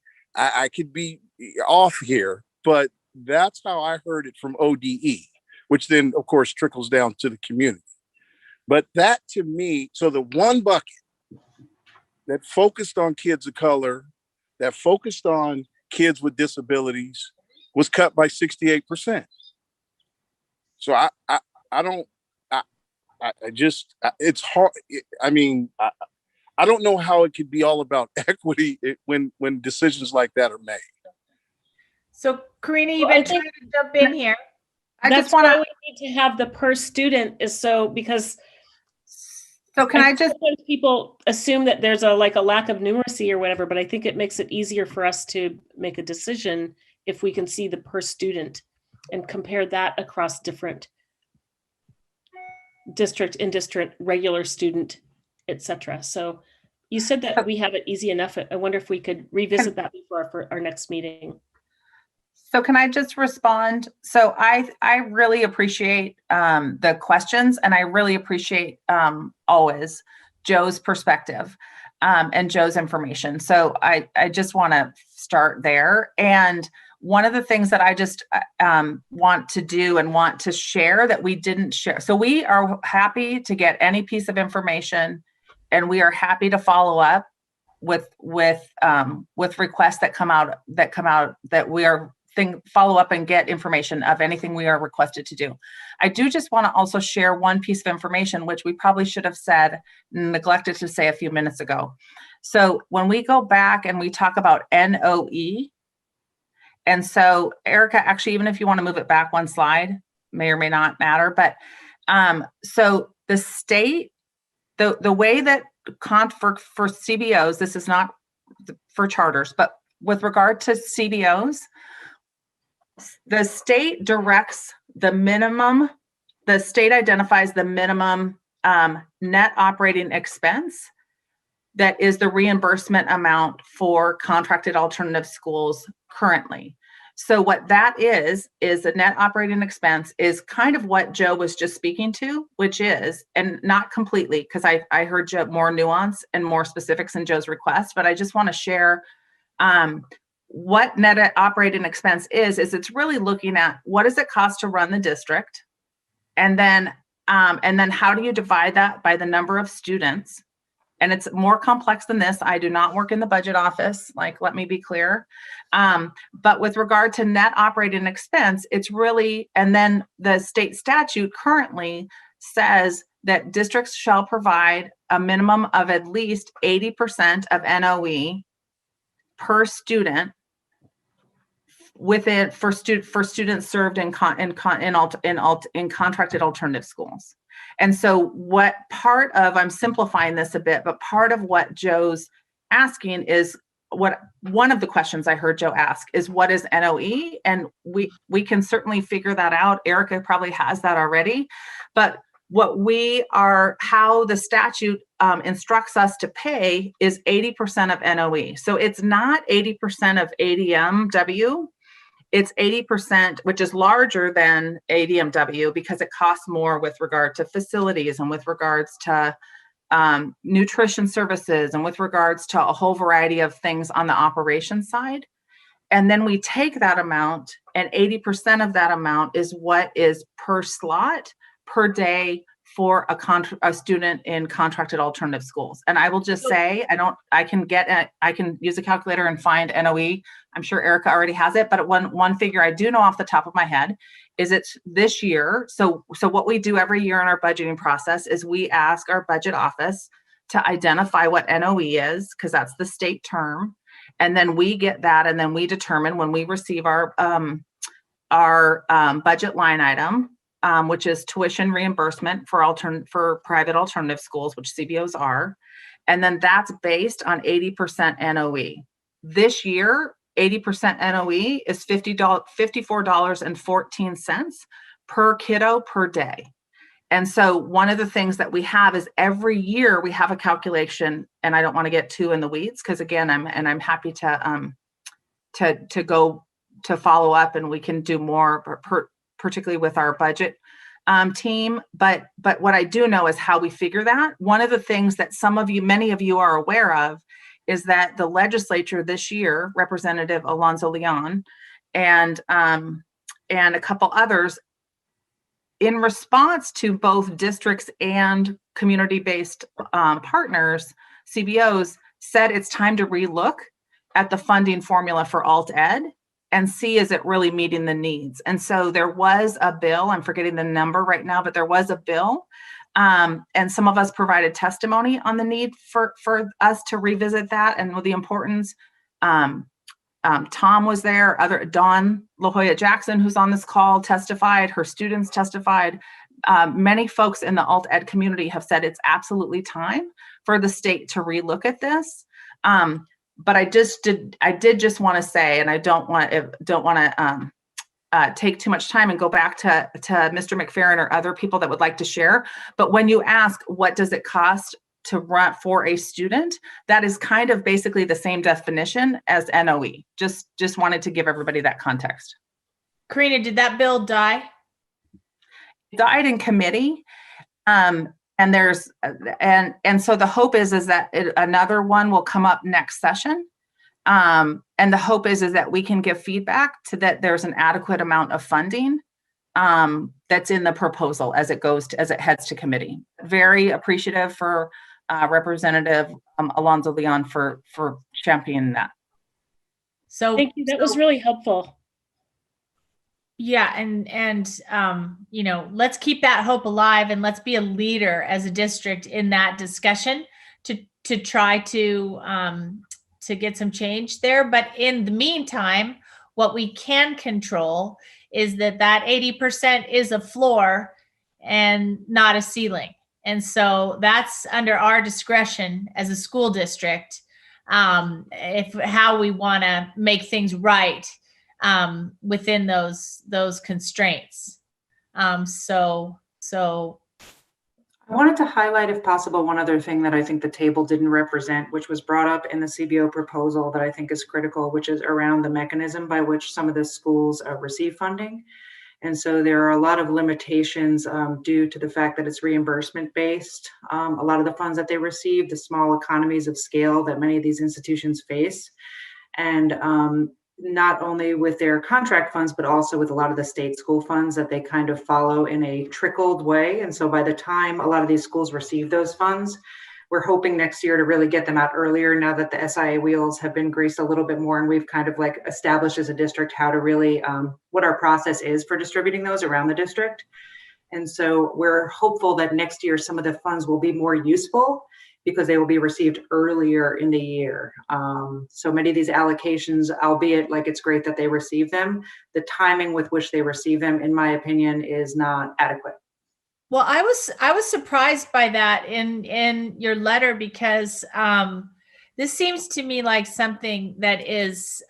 S10: off here, but that's how I heard it from ODE, which then of course trickles down to the community. But that to me, so the one bucket that focused on kids of color, that focused on kids with disabilities, was cut by 68%. So it's hard. I don't know how it could be all about equity when decisions like that are made.
S1: So Karina, you've been trying to jump in here.
S5: That's why we need to have the per student because sometimes people assume that there's a lack of numeracy or whatever, but I think it makes it easier for us to make a decision if we can see the per student and compare that across different district, in-district, regular student, etc. So you said that we have it easy enough. I wonder if we could revisit that before our next meeting.
S2: So can I just respond? So I really appreciate the questions, and I really appreciate always Joe's perspective and Joe's information. So I just want to start there. And one of the things that I just want to do and want to share that we didn't share. So we are happy to get any piece of information, and we are happy to follow up with requests that come out that we are follow up and get information of anything we are requested to do. I do just want to also share one piece of information, which we probably should have neglected to say a few minutes ago. So when we go back and we talk about NOE, and so Erica, actually, even if you want to move it back one slide, may or may not matter, but so the state, the way that for CBOs, this is not for charters, but with regard to CBOs, the state directs the state identifies the minimum net operating expense that is the reimbursement amount for contracted alternative schools currently. So what that is the net operating expense is kind of what Joe was just speaking to, which is, and not completely, because I heard Joe more nuance and more specifics in Joe's request, but I just want to share what net operating expense is it's really looking at what does it cost to run the district, and then how do you divide that by the number of students. And it's more complex than this. I do not work in the budget office, let me be clear. But with regard to net operating expense, it's really, and then the state statute currently says that districts shall provide a minimum of at least 80% of NOE per student within for students served in contracted alternative schools. And so what part of, I'm simplifying this a bit, but part of what Joe's asking is, what one of the questions I heard Joe ask is, what is NOE? And we can certainly figure that out. Erica probably has that already, but how the statute instructs us to pay is 80% of NOE. So it's not 80% of ADMW. It's 80%, which is larger than ADMW because it costs more with regard to facilities and with regards to nutrition services and with regards to a whole variety of things on the operations side. And then we take that amount, and 80% of that amount is what is per slot per day for a student in contracted alternative schools. And I will just say, I can use a calculator and find NOE. I'm sure Erica already has it, but one figure I do know off the top of my head is it's this year. So what we do every year in our budgeting process is we ask our budget office to identify what NOE is, because that's the state term. And then we get that, and then we determine when we receive our budget line item, which is tuition reimbursement for private alternative schools, which CBOs are. And then that's based on 80% NOE. This year, 80% NOE is $54.14 per kiddo per day. And so one of the things that we have is every year we have a calculation, and I don't want to get too in the weeds because again, I'm happy to go to follow up, and we can do more, particularly with our budget team. But what I do know is how we figure that. One of the things that many of you are aware of, is that the legislature this year, Representative Alonzo Leon and a couple others, in response to both districts and community-based partners, CBOs, said it's time to relook at the funding formula for alt ed and see, is it really meeting the needs? And so there was a bill, I'm forgetting the number right now, but there was a bill, and some of us provided testimony on the need for us to revisit that and the importance. Tom was there, Dawn La Jolla Jackson, who's on this call, testified, her students testified. Many folks in the alt ed community have said it's absolutely time for the state to relook at this. But I did just want to say, and I don't want to take too much time and go back to Mr. McFerrin or other people that would like to share. But when you ask, what does it cost to run for a student, that is kind of basically the same definition as NOE. Just wanted to give everybody that context.
S1: Karina, did that bill die?
S2: It died in committee. And so the hope is that another one will come up next session. And the hope is that we can give feedback to that there's an adequate amount of funding that's in the proposal as it heads to committee. Very appreciative for Representative Alonzo Leon for championing that.
S1: So
S5: thank you. That was really helpful.
S1: Yeah, and let's keep that hope alive, and let's be a leader as a district in that discussion to try to get some change there. But in the meantime, what we can control is that 80% is a floor and not a ceiling. And so that's under our discretion as a school district, how we want to make things right within those constraints. So
S3: I wanted to highlight, if possible, one other thing that I think the table didn't represent, which was brought up in the CBO proposal that I think is critical, which is around the mechanism by which some of the schools receive funding. And so there are a lot of limitations due to the fact that it's reimbursement based. A lot of the funds that they receive, the small economies of scale that many of these institutions face. And not only with their contract funds, but also with a lot of the state school funds that they kind of follow in a trickled way. And so by the time a lot of these schools receive those funds, we're hoping next year to really get them out earlier now that the SIA wheels have been greased a little bit more, and we've kind of like established as a district how to really, what our process is for distributing those around the district. And so we're hopeful that next year some of the funds will be more useful because they will be received earlier in the year. So many of these allocations, albeit like it's great that they receive them, the timing with which they receive them, in my opinion, is not adequate.
S1: Well, I was surprised by that in your letter because this seems to me like something that is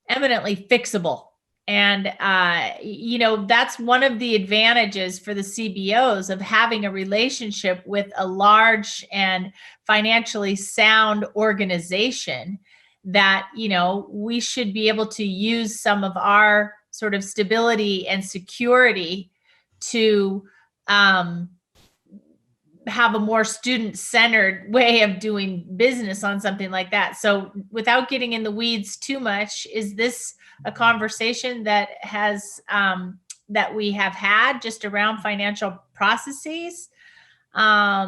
S1: eminently fixable. And, that's one of the advantages for the CBOs of having a relationship with a large and financially sound organization that, we should be able to use some of our sort of stability and security to have a more student-centered way of doing business on something like that. So without getting in the weeds too much, is this a conversation that that we have had just around financial processes? I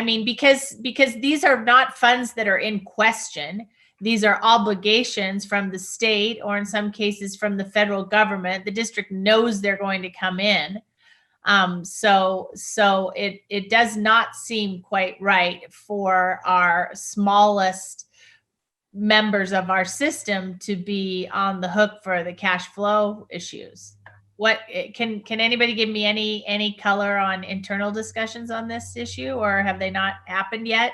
S1: mean, because these are not funds that are in question. These are obligations from the state, or in some cases from the federal government. The district knows they're going to come in. So it does not seem quite right for our smallest members of our system to be on the hook for the cash flow issues. What can anybody give me any color on internal discussions on this issue, or have they not happened yet?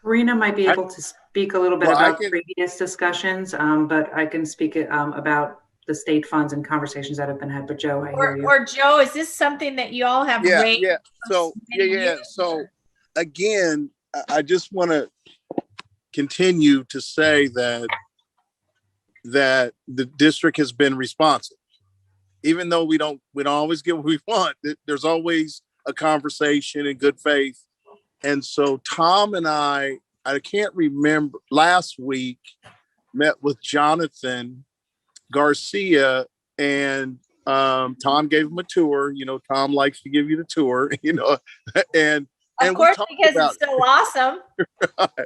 S3: Karina might be able to speak a little bit about previous discussions, but I can speak about the state funds and conversations that have been had. But Joe, I hear you.
S1: Or Joe, is this something that you all have raised?
S10: Yeah. So So again, I just want to continue to say that the district has been responsive, even though we don't always get what we want. There's always a conversation in good faith. And so Tom and I can't remember, last week met with Jonathan Garcia, and Tom gave him a tour. Tom likes to give you the tour, and
S1: of course, because it's so awesome.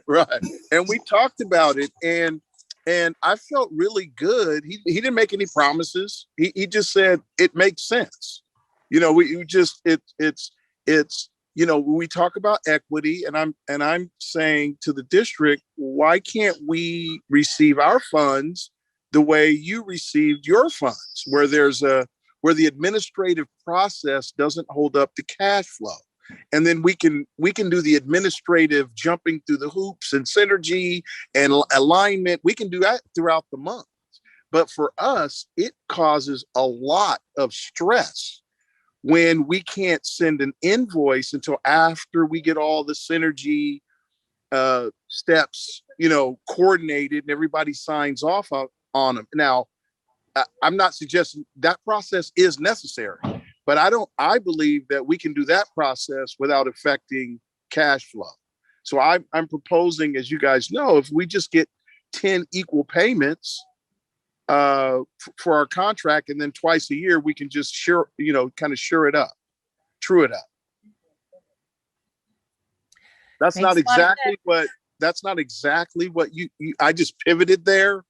S10: Right. And we talked about it, and I felt really good. He didn't make any promises. He just said it makes sense. We talk about equity, and I'm saying to the district, why can't we receive our funds the way you received your funds, where the administrative process doesn't hold up to cash flow? And then we can do the administrative jumping through the hoops and synergy and alignment. We can do that throughout the month. But for us, it causes a lot of stress when we can't send an invoice until after we get all the synergy steps, coordinated, and everybody signs off on them. Now, I'm not suggesting that process is necessary, but I believe that we can do that process without affecting cash flow. So I'm proposing, as you guys know, if we just get 10 equal payments for our contract, and then twice a year, we can just shore it up, true it up. That's not exactly what you I just pivoted there,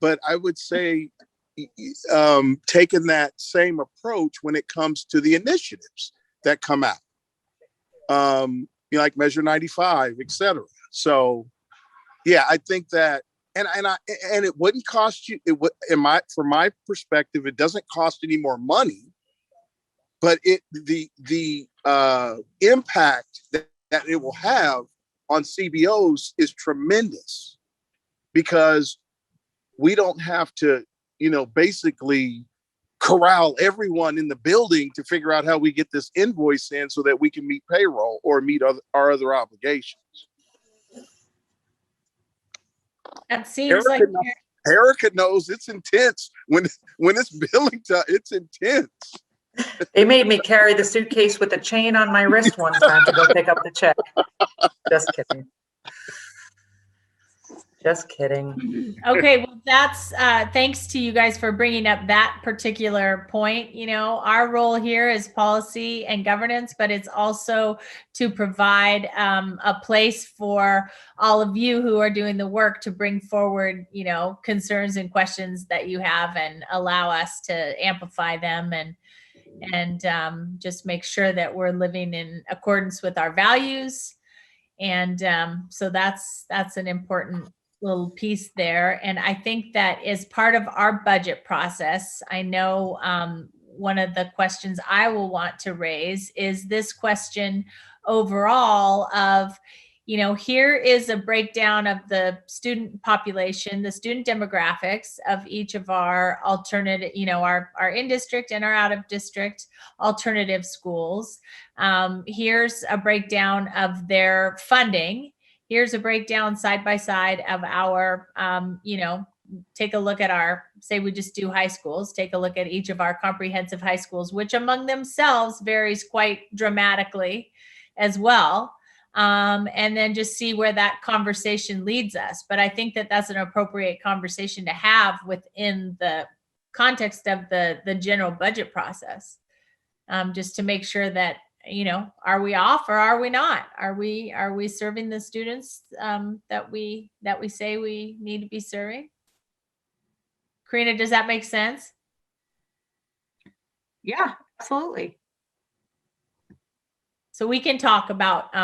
S10: but I would say taking that same approach when it comes to the initiatives that come out, like Measure 95, et cetera. So yeah, I think that, and it wouldn't cost you, from my perspective, it doesn't cost any more money, but the impact that it will have on CBOs is tremendous, because we don't have to, basically corral everyone in the building to figure out how we get this invoice in so that we can meet payroll or meet our other obligations.
S1: That seems
S10: Erica knows it's intense when it's billing time. It's intense.
S3: They made me carry the suitcase with the chain on my wrist one time to go pick up the check. Just kidding. Just kidding.
S1: Okay, well, that's thanks to you guys for bringing up that particular point. You know, our role here is policy and governance, but it's also to provide a place for all of you who are doing the work to bring forward, you know, concerns and questions that you have and allow us to amplify them and just make sure that we're living in accordance with our values. And so that's an important little piece there. And I think that as part of our budget process, I know one of the questions I will want to raise is this question overall of, you know, here is a breakdown of the student population, the student demographics of each of our alternative, you know, our in district and our out of district alternative schools. Here's a breakdown of their funding. Here's a breakdown side by side of our, you know, take a look at our, say we just do high schools, take a look at each of our comprehensive high schools, which among themselves varies quite dramatically as well. And then just see where that conversation leads us. But I think that that's an appropriate conversation to have within the context of the general budget process, just to make sure that, you know, are we off or are we not? Are we serving the students that we say we need to be serving? Karina, does that make sense?
S2: Yeah, absolutely.
S1: So we can talk about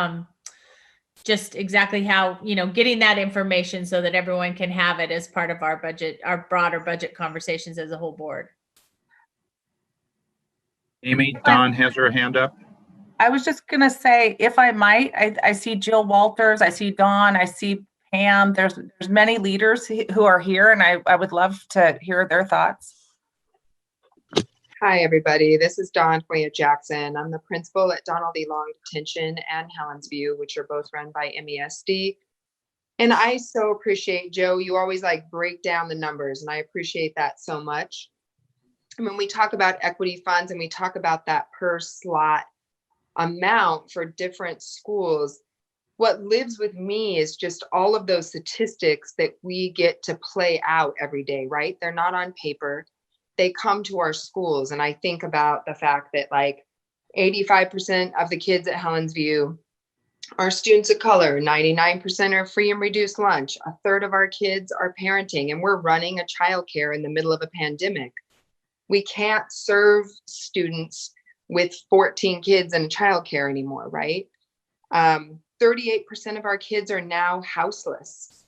S1: just exactly how, you know, getting that information so that everyone can have it as part of our budget, our broader budget conversations as a whole board.
S11: Amy, Dawn has her hand up.
S2: I was just going to say, if I might, I see Jill Walters, I see Dawn, I see Pam. There's many leaders who are here, and I would love to hear their thoughts.
S12: Hi, everybody. This is Dawn Foya Jackson. I'm the principal at Donald E. Long Detention and Helens View, which are both run by MESD. And I so appreciate, Joe, you always like break down the numbers, and I appreciate that so much. And when we talk about equity funds and we talk about that per slot amount for different schools, what lives with me is just all of those statistics that we get to play out every day, right? They're not on paper. They come to our schools. And I think about the fact that like 85% of the kids at Helens View are students of color, 99% are free and reduced lunch, a third of our kids are parenting, and we're running a childcare in the middle of a pandemic. We can't serve students with 14 kids in childcare anymore, right? 38% of our kids are now houseless.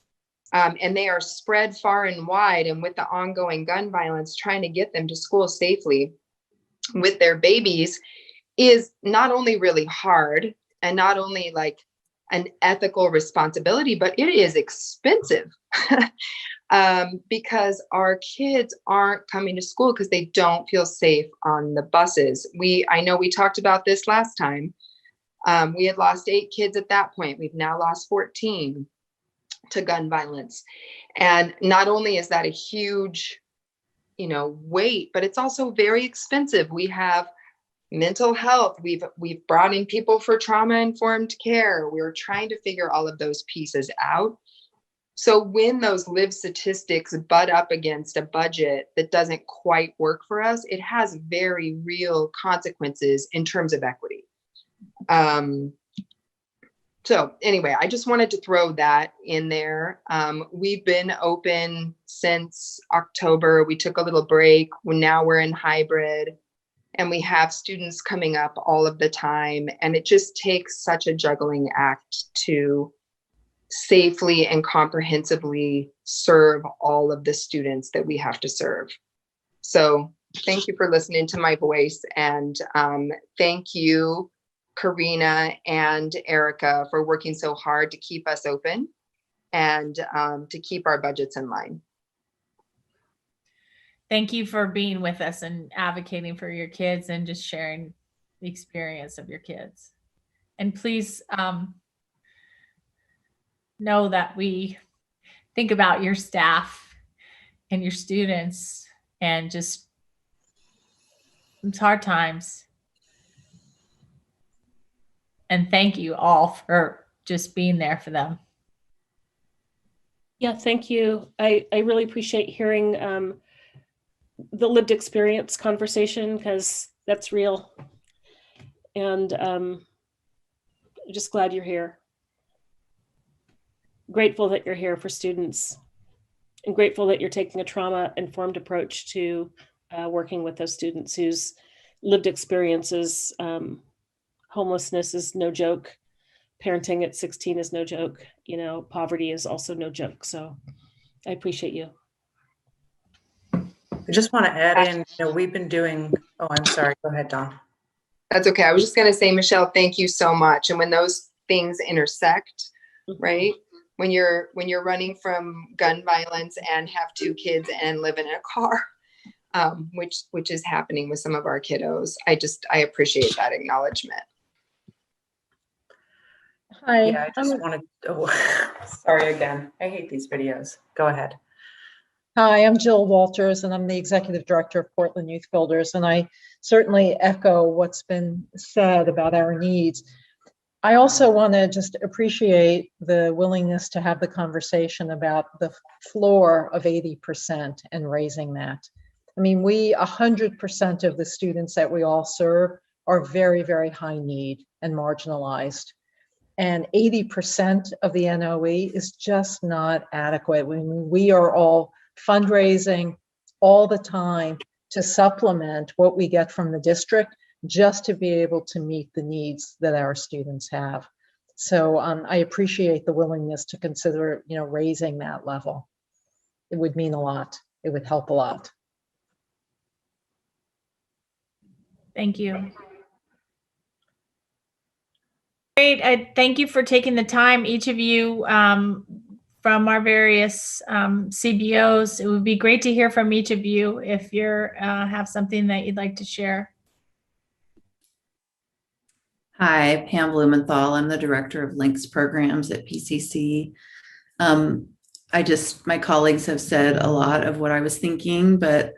S12: And they are spread far and wide. And with the ongoing gun violence, trying to get them to school safely with their babies is not only really hard and not only like an ethical responsibility, but it is expensive because our kids aren't coming to school because they don't feel safe on the buses. I know we talked about this last time. We had lost 8 kids at that point. We've now lost 14 to gun violence. And not only is that a huge, weight, but it's also very expensive. We have mental health. We've brought in people for trauma-informed care. We're trying to figure all of those pieces out. So when those live statistics butt up against a budget that doesn't quite work for us, it has very real consequences in terms of equity. So anyway, I just wanted to throw that in there. We've been open since October. We took a little break. Now we're in hybrid, and we have students coming up all of the time. And it just takes such a juggling act to safely and comprehensively serve all of the students that we have to serve. So thank you for listening to my voice. And thank you, Karina and Erica, for working so hard to keep us open and to keep our budgets in line.
S1: Thank you for being with us and advocating for your kids and just sharing the experience of your kids. And please know that we think about your staff and your students, and just, it's hard times. And thank you all for just being there for them.
S5: Yeah, thank you. I really appreciate hearing the lived experience conversation, because that's real. And just glad you're here. Grateful that you're here for students, and grateful that you're taking a trauma-informed approach to working with those students whose lived experiences. Homelessness is no joke. Parenting at 16 is no joke. You know, poverty is also no joke. So I appreciate you.
S3: I just want to add in, we've been doing, oh, I'm sorry. Go ahead, Dawn.
S12: That's okay. I was just going to say, Michelle, thank you so much. And when those things intersect, right? When you're running from gun violence and have 2 kids and live in a car, which is happening with some of our kiddos, I appreciate that acknowledgement.
S8: Hi.
S3: Yeah, I just wanted, sorry again. I hate these videos. Go ahead.
S13: Hi, I'm Jill Walters, and I'm the Executive Director of Portland Youth Builders, and I certainly echo what's been said about our needs. I also want to just appreciate the willingness to have the conversation about the floor of 80% and raising that. I mean, 100% of the students that we all serve are very, very high need and marginalized. And 80% of the NOE is just not adequate. We are all fundraising all the time to supplement what we get from the district, just to be able to meet the needs that our students have. So I appreciate the willingness to consider, raising that level. It would mean a lot. It would help a lot.
S1: Thank you. Great. Thank you for taking the time, each of you, from our various CBOs. It would be great to hear from each of you if you have something that you'd like to share.
S14: Hi, Pam Blumenthal. I'm the Director of Links Programs at PCC. My colleagues have said a lot of what I was thinking, but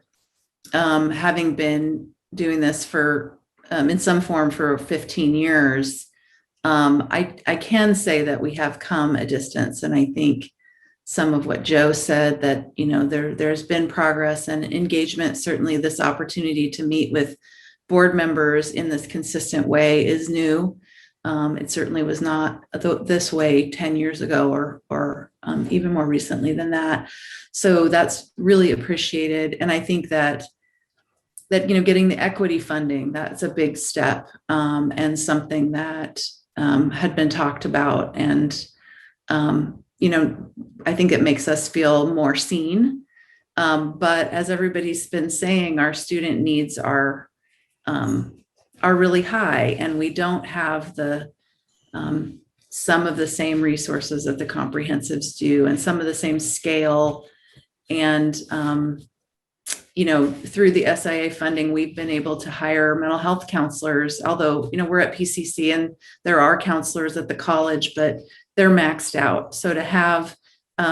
S14: having been doing this for, in some form for 15 years, I can say that we have come a distance. And I think some of what Joe said, that, there's been progress and engagement. Certainly this opportunity to meet with board members in this consistent way is new. It certainly was not this way 10 years ago or even more recently than that. So that's really appreciated. And I think that getting the equity funding, that's a big step, and something that had been talked about. And, I think it makes us feel more seen. But as everybody's been saying, our student needs are really high, and we don't have some of the same resources that the comprehensives do, and some of the same scale. And through the SIA funding, we've been able to hire mental health counselors, although we're at PCC and there are counselors at the college, but they're maxed out. So to have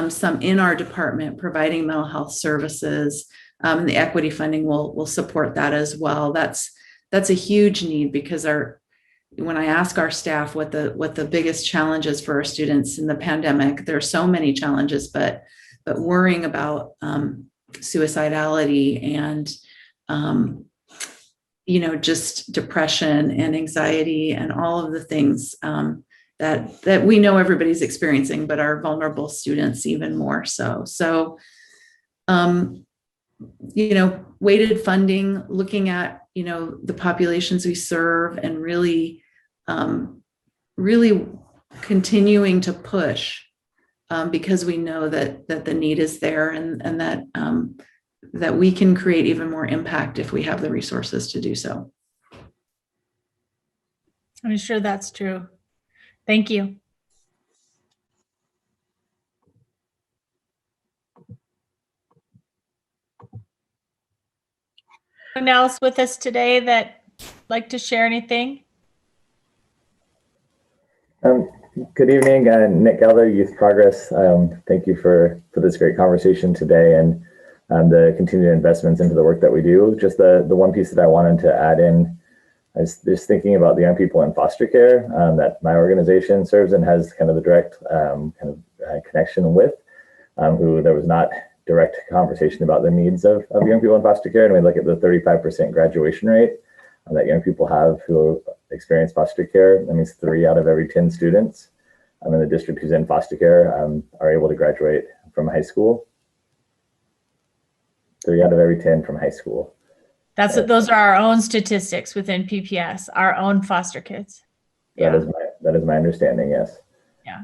S14: some in our department providing mental health services, and the equity funding will support that as well. That's a huge need, because when I ask our staff what the biggest challenges for our students in the pandemic, there are so many challenges, but worrying about suicidality and just depression and anxiety and all of the things that we know everybody's experiencing, but our vulnerable students even more so. So weighted funding, looking at the populations we serve, and really continuing to push, because we know that the need is there, and that we can create even more impact if we have the resources to do so.
S1: I'm sure that's true. Thank you. Anyone else with us today that like to share anything?
S15: Good evening, Nick Geller, Youth Progress. Thank you for this great conversation today, and the continued investments into the work that we do. Just the one piece that I wanted to add in, I was just thinking about the young people in foster care that my organization serves and has kind of the direct connection with. who there was not direct conversation about the needs of young people in foster care. And we look at the 35% graduation rate that young people have who experience foster care. That means 3 out of every 10 students in the district who's in foster care are able to graduate from high school. 3 out of every 10 from high school.
S1: Those are our own statistics within PPS, our own foster kids.
S15: That is my understanding. Yes.
S1: Yeah.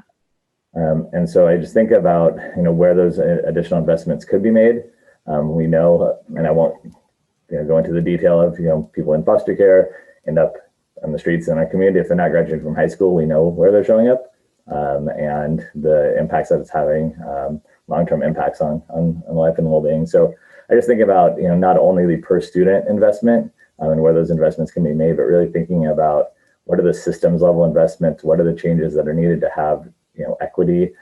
S15: And so I just think about, where those additional investments could be made. We know, and I won't go into the detail of, people in foster care end up on the streets in our community. If they're not graduating from high school, we know where they're showing up and the impacts that it's having, long-term impacts on life and well-being. So I just think about, not only the per student investment and where those investments can be made, but really thinking about what are the systems level investments, what are the changes that are needed to have, equity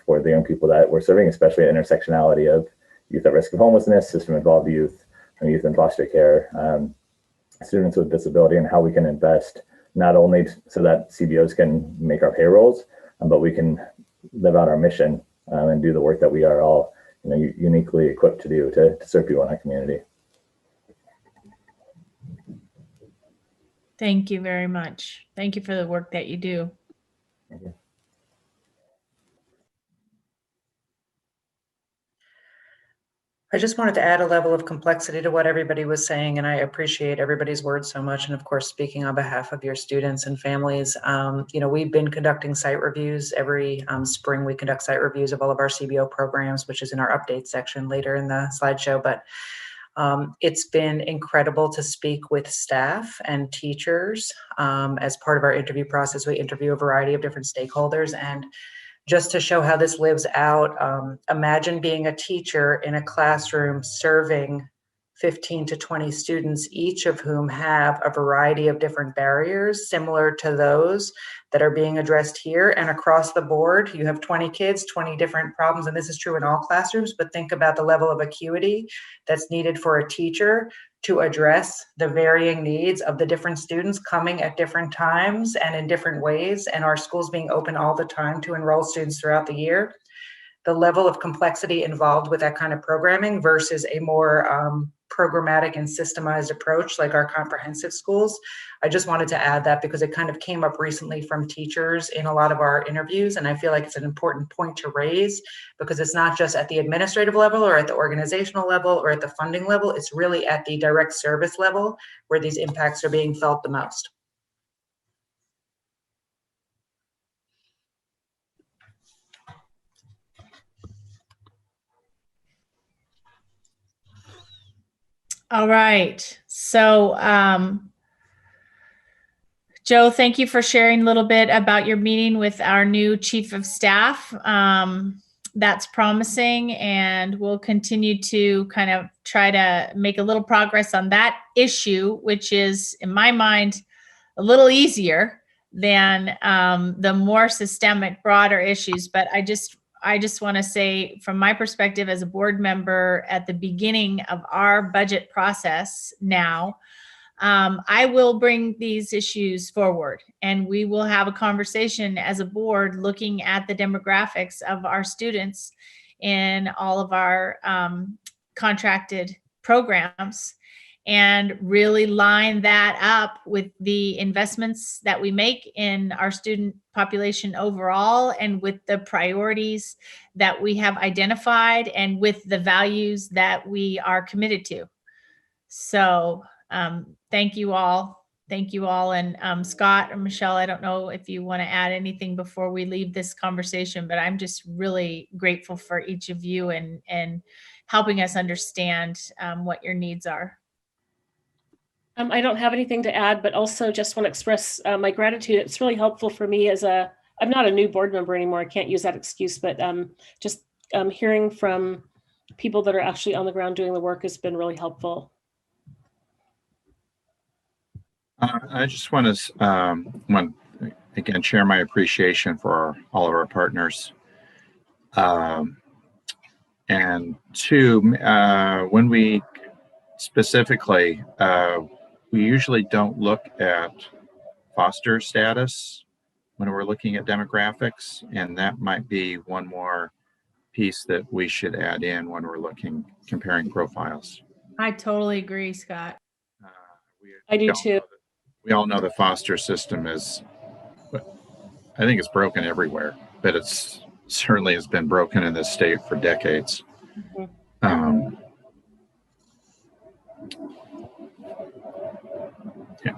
S15: for the young people that we're serving, especially intersectionality of youth at risk of homelessness, system involved youth, and youth in foster care, students with disability, and how we can invest not only so that CBOs can make our payrolls, but we can live out our mission and do the work that we are all uniquely equipped to do to serve people in our community.
S1: Thank you very much. Thank you for the work that you do.
S15: Thank you.
S3: I just wanted to add a level of complexity to what everybody was saying, and I appreciate everybody's words so much. And of course, speaking on behalf of your students and families, we've been conducting site reviews every spring. We conduct site reviews of all of our CBO programs, which is in our update section later in the slideshow. But it's been incredible to speak with staff and teachers. As part of our interview process, we interview a variety of different stakeholders, and just to show how this lives out, imagine being a teacher in a classroom serving 15 to 20 students, each of whom have a variety of different barriers similar to those that are being addressed here. And across the board, you have 20 kids, 20 different problems. And this is true in all classrooms, but think about the level of acuity that's needed for a teacher to address the varying needs of the different students coming at different times and in different ways, and our schools being open all the time to enroll students throughout the year. The level of complexity involved with that kind of programming versus a more programmatic and systemized approach like our comprehensive schools. I just wanted to add that because it kind of came up recently from teachers in a lot of our interviews, and I feel like it's an important point to raise because it's not just at the administrative level or at the organizational level or at the funding level, it's really at the direct service level where these impacts are being felt the most.
S1: All right. So, Joe, thank you for sharing a little bit about your meeting with our new chief of staff. That's promising, and we'll continue to kind of try to make a little progress on that issue, which is, in my mind, a little easier than the more systemic, broader issues. But I just want to say, from my perspective as a board member at the beginning of our budget process now, I will bring these issues forward, and we will have a conversation as a board looking at the demographics of our students in all of our contracted programs, and really line that up with the investments that we make in our student population overall, and with the priorities that we have identified, and with the values that we are committed to. So thank you all. Thank you all. And Scott or Michelle, I don't know if you want to add anything before we leave this conversation, but I'm just really grateful for each of you and helping us understand what your needs are.
S5: I don't have anything to add, but also just want to express my gratitude. It's really helpful for me I'm not a new board member anymore. I can't use that excuse, but just hearing from people that are actually on the ground doing the work has been really helpful.
S11: I just want to again share my appreciation for all of our partners. And two, when we specifically, we usually don't look at foster status when we're looking at demographics, and that might be one more piece that we should add in when we're comparing profiles.
S1: I totally agree, Scott.
S5: I do too.
S11: We all know the foster system is, I think it's broken everywhere, but it's certainly has been broken in this state for decades.
S5: Mm-hmm.
S11: Yeah.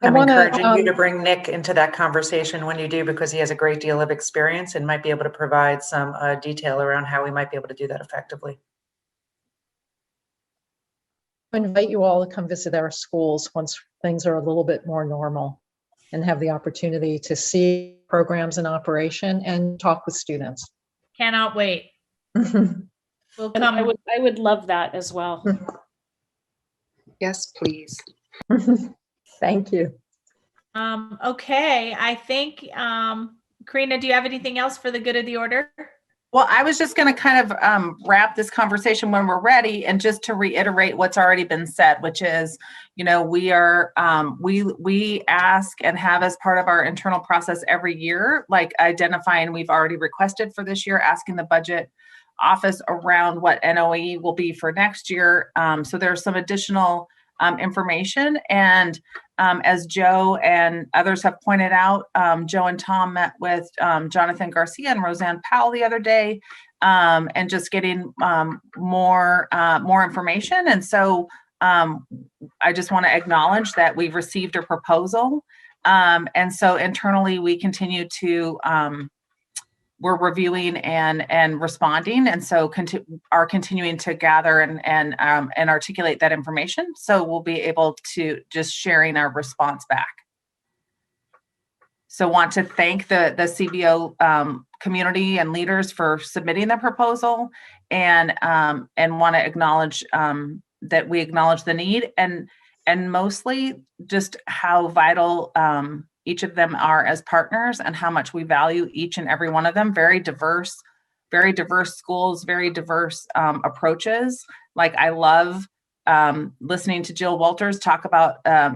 S3: I'm encouraging you to bring Nick into that conversation when you do, because he has a great deal of experience and might be able to provide some detail around how we might be able to do that effectively.
S13: I invite you all to come visit our schools once things are a little bit more normal and have the opportunity to see programs in operation and talk with students.
S1: Cannot wait. We'll
S5: And
S1: come.
S5: I would love that as well.
S12: Yes, please.
S13: Thank you.
S1: Okay, I think, Karina, do you have anything else for the good of the order?
S2: Well, I was just going to kind of wrap this conversation when we're ready, and just to reiterate what's already been said, which is, we are, we ask and have as part of our internal process every year, like identifying, we've already requested for this year, asking the budget office around what NOE will be for next year. So there's some additional information. And as Joe and others have pointed out, Joe and Tom met with Jonathan Garcia and Roseanne Powell the other day, and just getting more information. And so I just want to acknowledge that we've received a proposal. And so internally we continue to we're reviewing and responding, and so are continuing to gather and articulate that information. So we'll be able to just sharing our response back. So want to thank the CBO community and leaders for submitting the proposal, and want to acknowledge that we acknowledge the need, and mostly just how vital each of them are as partners, and how much we value each and every one of them. Very diverse schools, very diverse approaches. Like, I love listening to Jill Walters talk about, a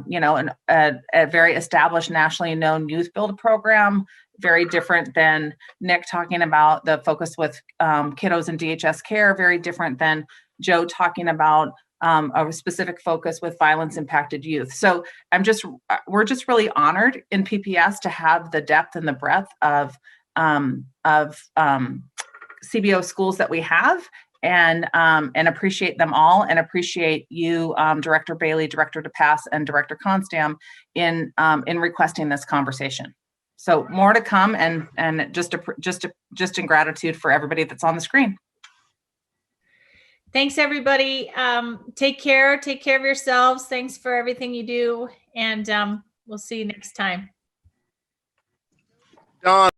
S2: very established, nationally known youth build program, very different than Nick talking about the focus with kiddos in DHS care, very different than Joe talking about a specific focus with violence impacted youth. So we're just really honored in PPS to have the depth and the breadth of CBO schools that we have, and appreciate them all, and appreciate you, Director Bailey, Director DePass, and Director Constam in requesting this conversation. So more to come, and just in gratitude for everybody that's on the screen.
S1: Thanks, everybody. Take care of yourselves. Thanks for everything you do. And we'll see you next time.
S10: Don.